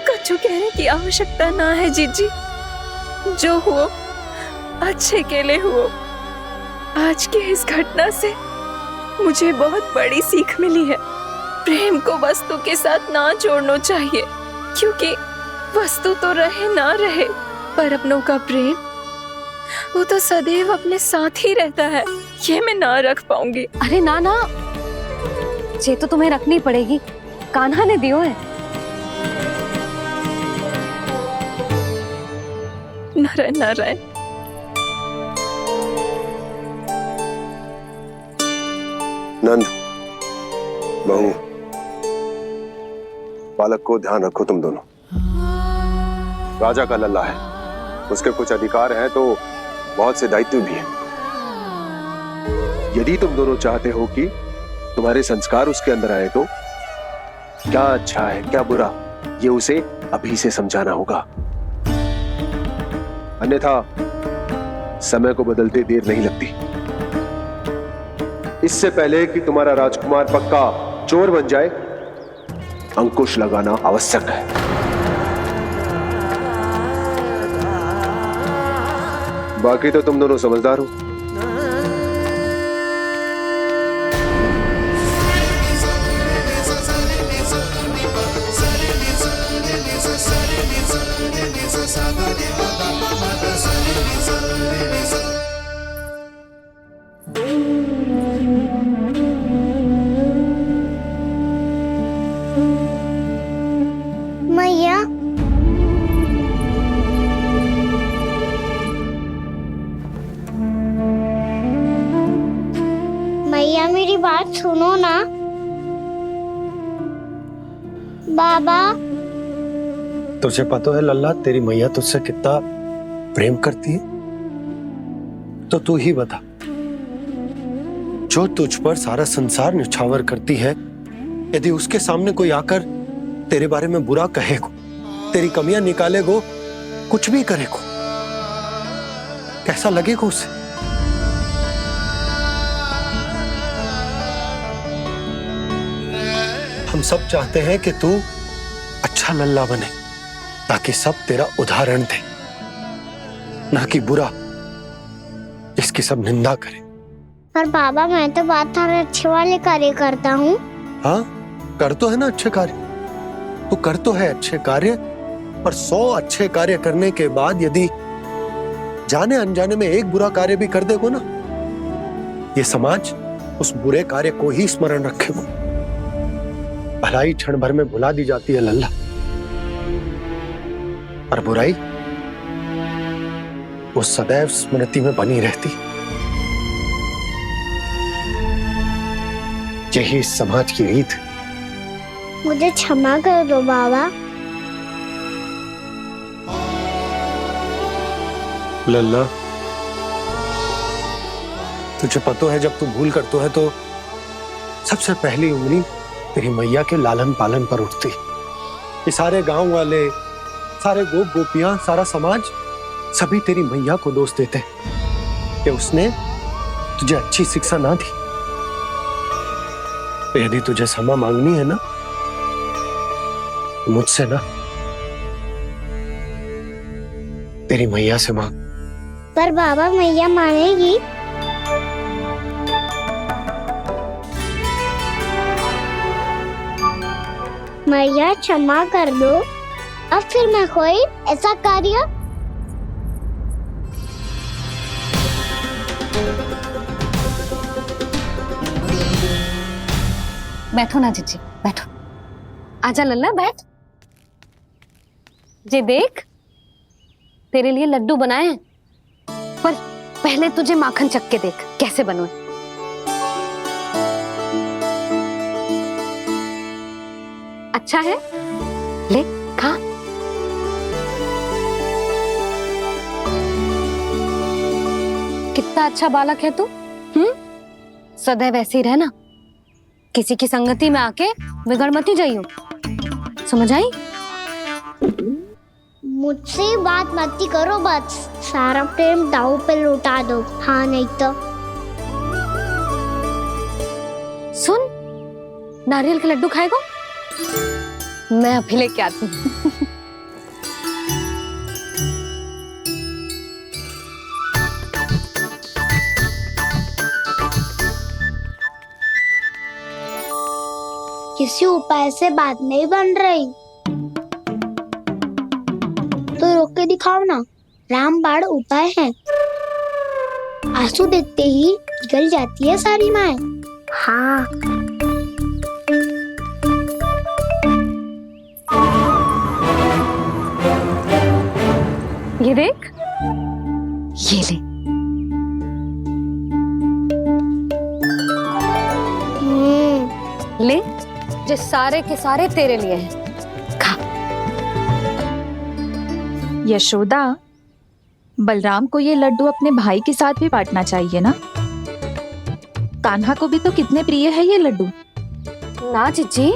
कछु कहने की आवश्यकता ना है जीजी, जो हुआ अच्छे के लिए हुआ। आज की इस घटना से मुझे बहुत बड़ी सीख मिली है। प्रेम को वस्तु के साथ ना जोड़ना चाहिए, क्योंकि वस्तु तो रहे ना रहे, पर अपनों का प्रेम वो तो सदैव अपने साथ ही रहता है। ये मैं ना रख पाऊंगी। अरे ना ना, ये तो तुम्हें रखनी पड़ेगी। कान्हा ने दियो है। नारायण नारायण। नंद, बहू, बालक को ध्यान रखो तुम दोनों। राजा का लल्ला है, उसके कुछ अधिकार हैं तो बहुत से दायित्व भी हैं। यदि तुम दोनों चाहते हो कि तुम्हारे संस्कार उसके अंदर आए तो क्या अच्छा है क्या बुरा, ये उसे अभी से समझाना होगा। अन्यथा समय को बदलते देर नहीं लगती। इससे पहले कि तुम्हारा राजकुमार पक्का चोर बन जाए, अंकुश लगाना आवश्यक है। बाकी तो तुम दोनों समझदार हो। मैया, बात सुनो ना। बाबा, तुझे पता है लल्ला, तेरी मैया तुझसे कितना प्रेम करती है? तो तू ही बता, जो तुझ पर सारा संसार न्यौछावर करती है, यदि उसके सामने कोई आकर तेरे बारे में बुरा कहेगो, तेरी कमियां निकालेगो, कुछ भी करेगो, कैसा लगेगा उसे? हम सब चाहते हैं कि तू अच्छा लल्ला बने, ताकि सब तेरा उदाहरण दे, ना कि बुरा जिसकी सब निंदा करे। पर बाबा, मैं तो बात थारे अच्छे वाले कार्य करता हूँ। हाँ, कर तो है ना अच्छे कार्य, तू कर तो है अच्छे कार्य, पर 100 अच्छे कार्य करने के बाद यदि जाने अनजाने में एक बुरा कार्य भी कर देगो ना, ये समाज उस बुरे कार्य को ही स्मरण रखेगो। भलाई क्षण भर में भुला दी जाती है लल्ला, और बुराई वो सदैव स्मृति में बनी रहती। यही समाज की रीत। मुझे क्षमा कर दो बाबा। लल्ला, तुझे पता है जब तू भूल करतो है तो सबसे पहली उंगली तेरी मैया के लालन पालन पर उठती। ये सारे गांव वाले, सारे गोप गोपियां, सारा समाज, सभी तेरी मैया को दोष देते कि उसने तुझे अच्छी शिक्षा ना दी। तो यदि तुझे क्षमा मांगनी है ना, तो मुझसे ना, तेरी मैया से मांग। पर बाबा, मैया मानेगी? मैया क्षमा कर दो, अब फिर मैं कोई ऐसा कार्य। बैठो ना जीजी, बैठो। आजा लल्ला, बैठ। जे देख, तेरे लिए लड्डू बनाए हैं, पर पहले तुझे माखन चख के देख कैसे बने। अच्छा है, ले खा। कितना अच्छा बालक है तू। सदैव ऐसे ही रहना, किसी की संगति में आके बिगड़ मत जाइयो, समझ आई? मुझसे बात मत करो, बस सारा प्रेम दाव पे लौटा दो। हाँ, नहीं तो सुन, नारियल के लड्डू खाएगा? मैं अभी लेके आती हूँ। किसी उपाय से बात नहीं बन रही तो रोक के दिखाओ ना। रामबाण उपाय है, आंसू देखते ही निकल जाती है सारी माए। हाँ, ये देख, ये ले। ले, जो सारे के सारे तेरे लिए हैं, खा। यशोदा, बलराम को ये लड्डू अपने भाई के साथ भी बांटना चाहिए ना। कान्हा को भी तो कितने प्रिय है ये लड्डू। ना जीजी,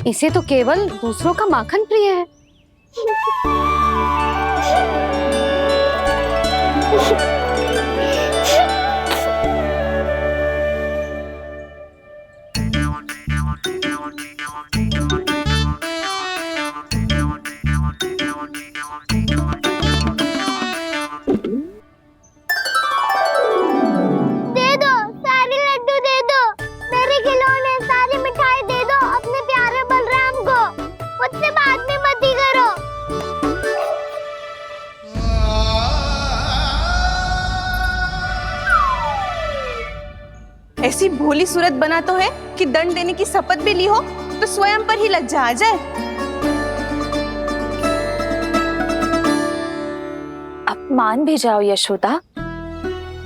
इसे तो केवल दूसरों का माखन प्रिय है। ऐसी भोली सूरत बना तो है कि दंड देने की शपथ भी ली हो तो स्वयं पर ही लज्जा आ जाए। अब मान भी जाओ यशोदा,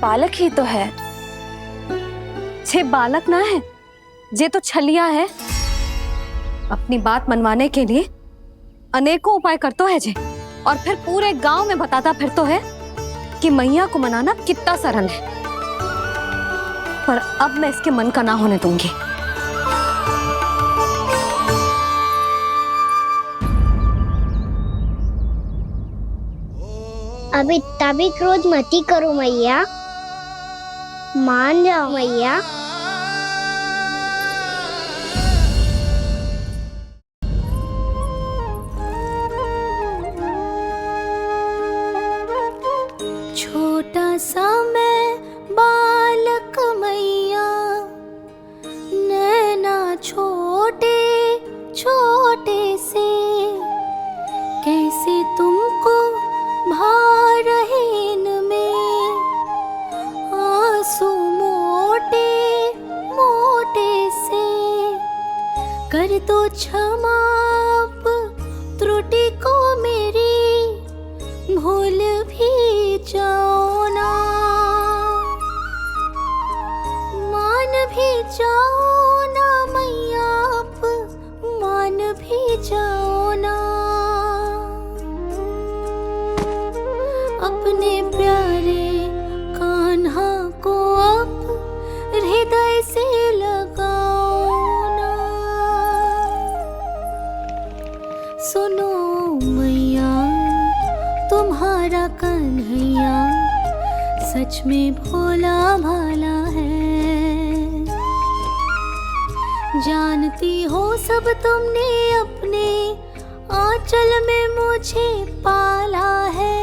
बालक ही तो है। जे बालक ना है, जे तो छलिया है। अपनी बात मनवाने के लिए अनेकों उपाय करतो है जे, और फिर पूरे गांव में बताता फिरतो है कि मैया को मनाना कितना सरल है। पर अब मैं इसके मन का ना होने दूंगी। अब इतना भी क्रोध मती करो मैया, मान जाओ मैया। छोटा सा मैं बालक मैया, नैना छोटे छोटे से, कैसे तुमको भा रहे इनमें आंसू मोटे मोटे से। कर दो क्षमा त्रुटि को मेरी, भूल भी जाओ ना, मान भी जाओ ना मैया, मान भी जाओ ना। अपने प्यारे कान्हा को अब हृदय से लगाओ ना। सुनो मैया, तुम्हारा कन्हैया सच में भोला भाला है। जानती हो सब तुमने अपने आंचल में मुझे पाला है।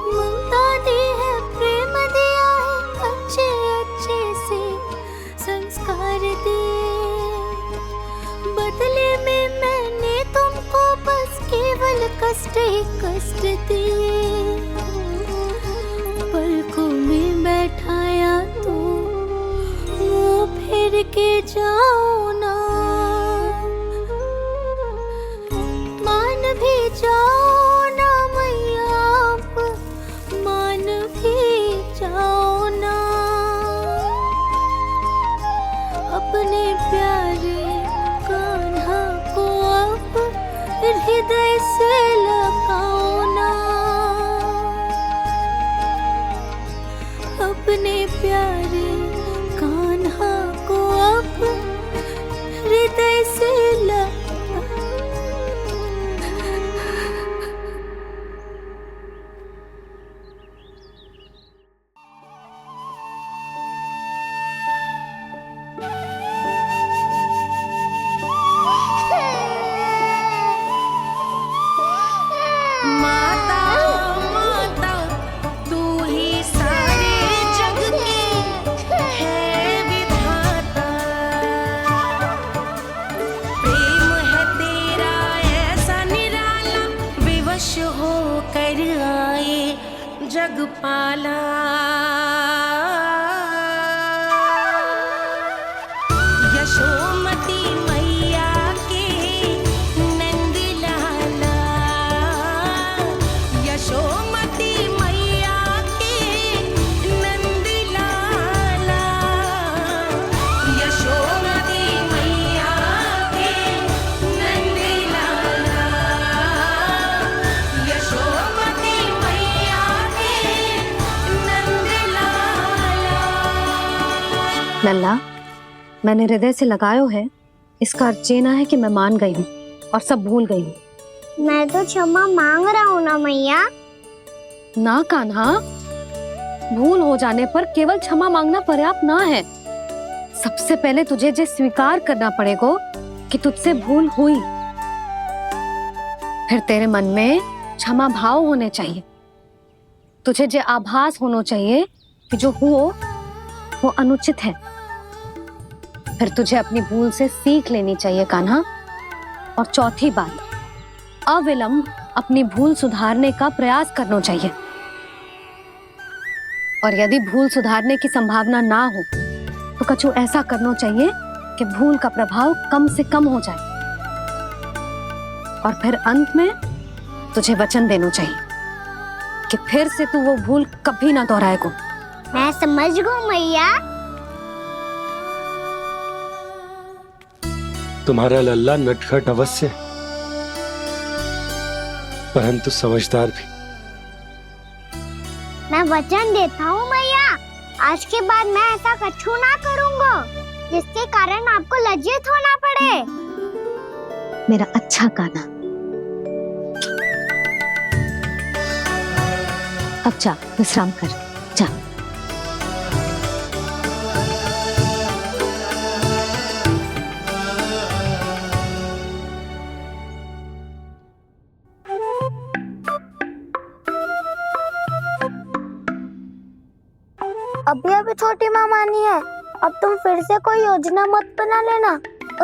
ममता दी है, प्रेम दिया है, अच्छे अच्छे से संस्कार दिए। बदले में मैंने तुमको बस केवल कष्ट ही कष्ट दिए। पलकों में बैठाया तो मुंह फेर के जाओ ना, मान भी जाओ ना मैया, मान भी जाओ ना। अपने प्यारे कान्हा को अब हृदय से लगाओ ना। अपने प्यारे कान्हा को अब हृदय से जगपाला। यशोमती मैया के नंद लाला, यशोमती मैया के नंद लाला, यशोमती मैया के नंद लाला, यशोमती मैया के नंद लाला। लल्ला, मैंने हृदय से लगायो है, इसका अर्थ ये ना है कि मैं मान गई हूँ और सब भूल गई हूँ। मैं तो क्षमा मांग रहा हूँ ना मैया। ना कान्हा, भूल हो जाने पर केवल क्षमा मांगना पर्याप्त ना है। सबसे पहले तुझे जे स्वीकार करना पड़ेगा कि तुझसे भूल हुई। फिर तेरे मन में क्षमा भाव होने चाहिए। तुझे जे आभास होना चाहिए कि जो हुआ वो अनुचित है। फिर तुझे अपनी भूल से सीख लेनी चाहिए कान्हा। और चौथी बात, अविलंब अपनी भूल सुधारने का प्रयास करना चाहिए। और यदि भूल सुधारने की संभावना ना हो तो कछु ऐसा करना चाहिए कि भूल का प्रभाव कम से कम हो जाए। और फिर अंत में तुझे वचन देना चाहिए कि फिर से तू वो भूल कभी ना दोहराएगा। मैं समझ गई मैया। तुम्हारा लल्ला नटखट अवश्य है, परंतु समझदार भी। मैं वचन देता हूँ मैया, आज के बाद मैं ऐसा कछु ना करूँगा जिसके कारण आपको लज्जित होना पड़े। मेरा अच्छा कान्हा, अब जा विश्राम कर, जा। अभी अभी छोटी माँ मानी है, अब तुम फिर से कोई योजना मत बना लेना।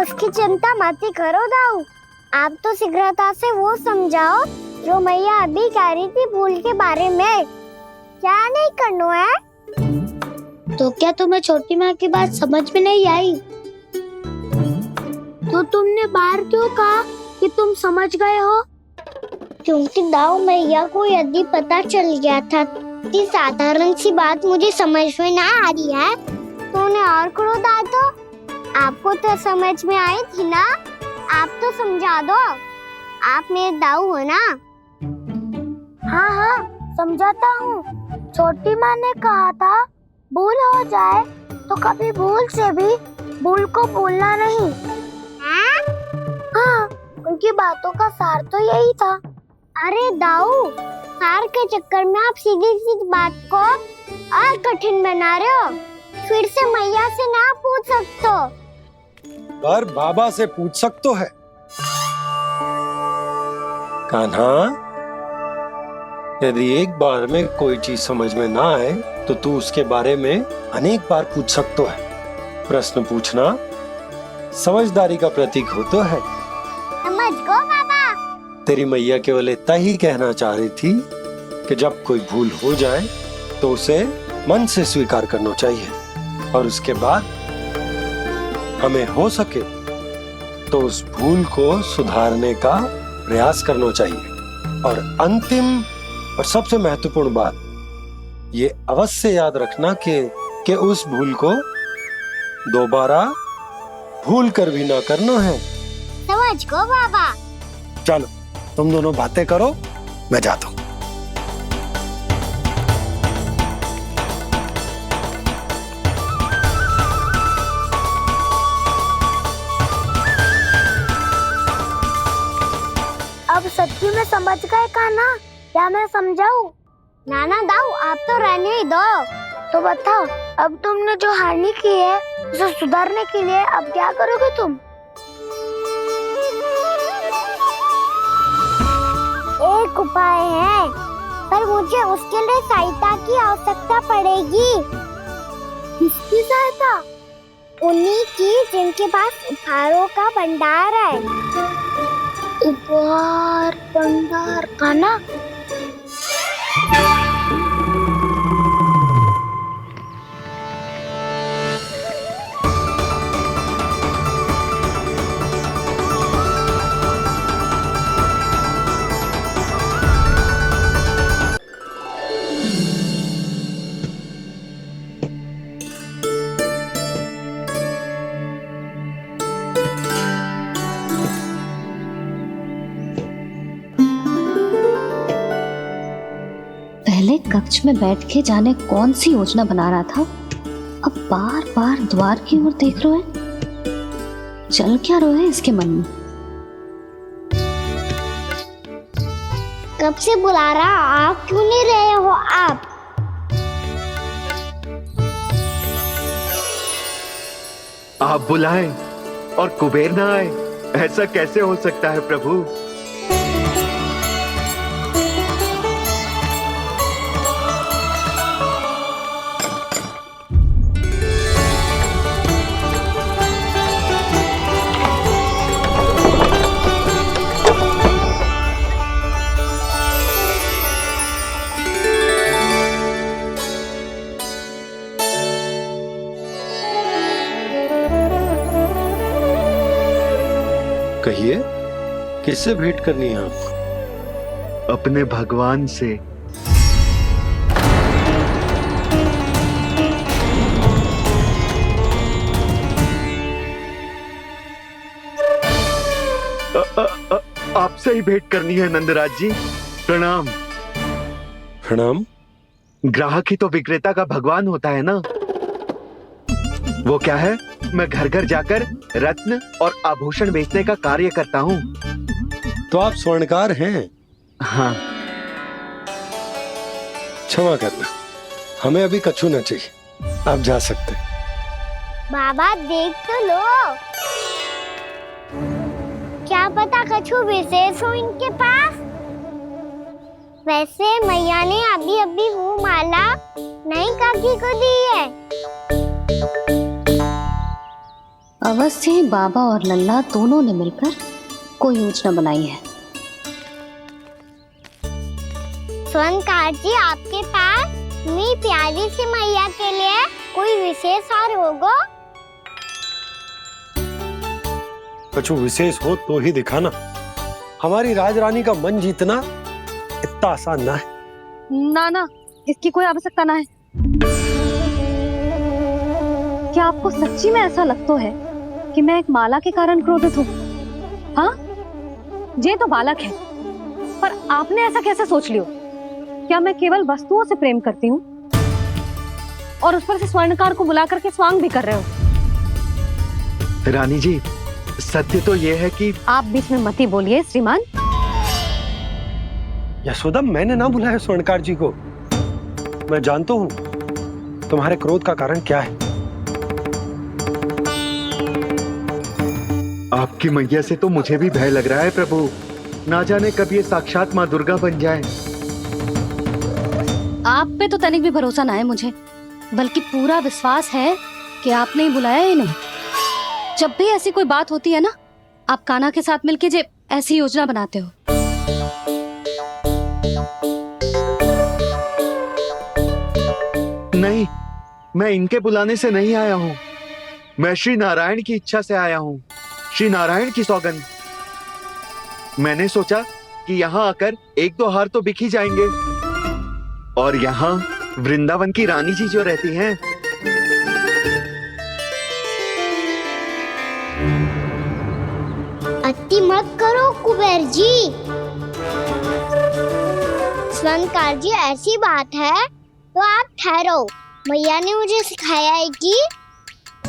उसकी चिंता मत ही करो दाऊ, आप तो शीघ्रता से वो समझाओ जो मैया अभी कह रही थी भूल के बारे में। क्या नहीं करना है? तो क्या तुम्हें छोटी माँ की बात समझ में नहीं आई? तो तुमने बाहर क्यों कहा कि तुम समझ गए हो? क्योंकि दाऊ मैया को यदि पता चल गया था कि साधारण सी बात मुझे समझ में ना आ रही है तो उन्हें और क्रोध आया। तो आपको तो समझ में आई थी ना, आप तो समझा दो, आप मेरे दाऊ हो ना। हाँ हाँ समझाता हूँ। छोटी माँ ने कहा था भूल हो जाए तो कभी भूल से भी भूल को भूलना नहीं। हाँ उनकी बातों का सार तो यही था। अरे दाऊ, सार के चक्कर में आप सीधी सीधी बात को और कठिन बना रहे हो। फिर से मैया से ना पूछ सकते हो, पर बाबा से पूछ सकते है। कान्हा, यदि एक बार में कोई चीज समझ में ना आए तो तू उसके बारे में अनेक बार पूछ सकते है। प्रश्न पूछना समझदारी का प्रतीक होता है। समझ गो बाबा। तेरी मैया केवल इतना ही कहना चाह रही थी कि जब कोई भूल हो जाए तो उसे मन से स्वीकार करना चाहिए और उसके बाद हमें हो सके तो उस भूल को सुधारने का प्रयास करना चाहिए। और अंतिम और सबसे महत्वपूर्ण बात ये अवश्य याद रखना कि उस भूल को दोबारा भूल कर भी ना करना है। समझ गो बाबा। चलो तुम दोनों बातें करो, मैं जाता हूँ। अब सच्ची में समझ गए कान्हा, क्या मैं समझाऊं? नाना दाऊ, आप तो रहने ही दो। तो बताओ, अब तुमने जो हानि की है उसे सुधारने के लिए अब क्या करोगे तुम? एक उपाय है, पर मुझे उसके लिए सहायता की आवश्यकता पड़ेगी। किसकी सहायता? उन्हीं की जिनके पास उपहारों का भंडार है। उपहार भंडार का ना? पहले कक्ष में बैठ के जाने कौन सी योजना बना रहा था, अब बार बार द्वार की ओर देख रहे हैं। चल क्या रहे इसके मन में? कब से बुला रहा, आप क्यों नहीं रहे हो? आप बुलाएं और कुबेर ना आए, ऐसा कैसे हो सकता है प्रभु? कहिए, किससे भेंट करनी है आपको? अपने भगवान से। आपसे ही भेंट करनी है नंदराज जी। प्रणाम। प्रणाम। ग्राहक ही तो विक्रेता का भगवान होता है ना। वो क्या है, मैं घर घर जाकर रत्न और आभूषण बेचने का कार्य करता हूँ। तो आप स्वर्णकार हैं? हाँ। क्षमा करना, हमें अभी कछु न चाहिए, आप जा सकते हैं। बाबा देख तो लो, क्या पता कछु विशेष हो इनके पास। वैसे मैया ने अभी अभी वो माला नई काकी को दी है। अवश्य ही बाबा और लल्ला दोनों ने मिलकर कोई योजना बनाई है। स्वर्णकार जी, आपके पास इतनी प्यारी सी मैया के लिए कोई विशेष हार होगा? कछु विशेष हो तो ही दिखाना। हमारी राजरानी का मन जीतना इतना आसान ना है। ना, इसकी कोई आवश्यकता ना है। क्या आपको सच्ची में ऐसा लगता है कि मैं एक माला के कारण क्रोधित हूँ? हाँ, ये तो बालक है, पर आपने ऐसा कैसे सोच लियो? क्या मैं केवल वस्तुओं से प्रेम करती हूँ और उस पर से स्वर्णकार को बुला करके स्वांग भी कर रहे हो? रानी जी, सत्य तो ये है कि आप बीच में मत ही बोलिए श्रीमान। यशोदा, मैंने ना बुलाया स्वर्णकार जी को। मैं जानता हूँ तुम्हारे क्रोध का कारण क्या है। आपकी मैया से तो मुझे भी भय लग रहा है प्रभु। ना जाने कब ये साक्षात माँ दुर्गा बन जाए। आप पे तो तनिक भी भरोसा ना है मुझे, बल्कि पूरा विश्वास है कि आपने ही बुलाया है इन्हें। जब भी ऐसी कोई बात होती है ना, आप कान्हा के साथ मिलके जे ऐसी योजना बनाते हो। नहीं, मैं इनके बुलाने से नहीं आया हूँ। मैं श्री नारायण की इच्छा से आया हूँ। श्री नारायण की सौगंध। मैंने सोचा कि यहाँ आकर एक दो हार तो बिक ही जाएंगे। और यहाँ वृंदावन की रानी जी जो रहती हैं, अति मत करो कुबेर जी। स्वर्णकार जी, ऐसी बात है तो आप ठहरो। मैया ने मुझे सिखाया है कि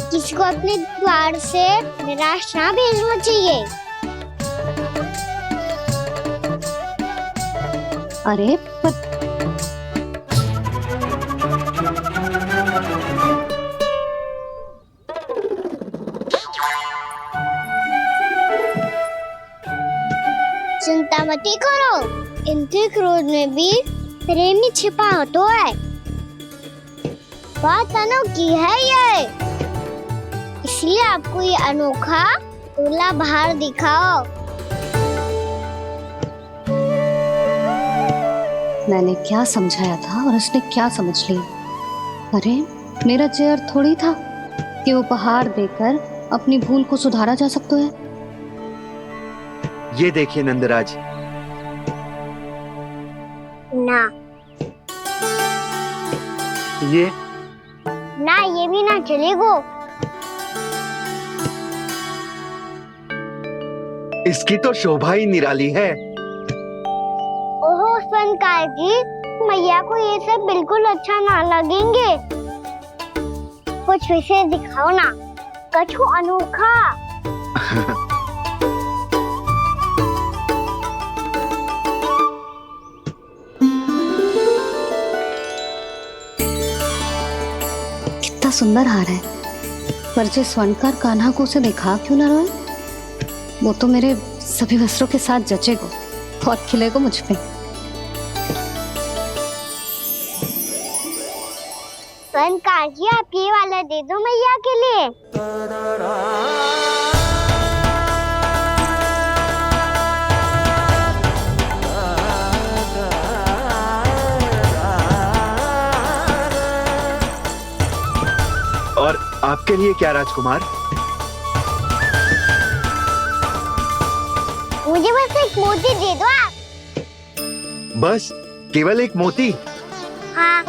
किसी को अपने द्वार से निराश ना भेजना चाहिए। अरे पर चिंता मत करो, इनके क्रोध में भी प्रेम ही छिपा होता है। बात अनोखी है ये, इसलिए आपको ये अनोखा दूल्हा बाहर दिखाओ। मैंने क्या समझाया था और उसने क्या समझ लिया? अरे मेरा चेयर थोड़ी था कि उपहार देकर अपनी भूल को सुधारा जा सकता है। ये देखिए नंदराज। ना ये ना, ये भी ना चलेगा। इसकी तो शोभा ही निराली है। ओहो स्वर्णकार जी, मैया को ये सब बिल्कुल अच्छा ना लगेंगे। कुछ विशेष दिखाओ ना, कछु अनोखा। कितना सुंदर हार है, पर जो स्वर्णकार कान्हा को उसे दिखा क्यों ना रोए? वो तो मेरे सभी वस्त्रों के साथ जचेगा और खिलेगा मुझ पे। स्वर्णकार जी, आप ये वाला दे दो मैया के लिए। और आपके लिए क्या राजकुमार? मुझे बस एक मोती दे दो आप। बस केवल एक मोती? हाँ।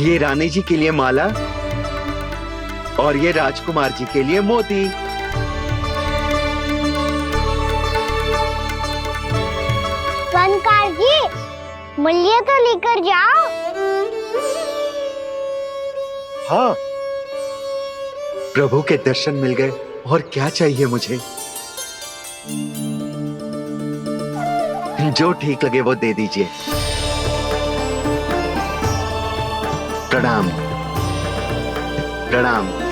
ये रानी जी के लिए माला और ये राजकुमार जी के लिए मोती। बनकार जी, मूल्य तो लेकर जाओ। हाँ, प्रभु के दर्शन मिल गए, और क्या चाहिए मुझे? जो ठीक लगे वो दे दीजिए। प्रणाम प्रणाम।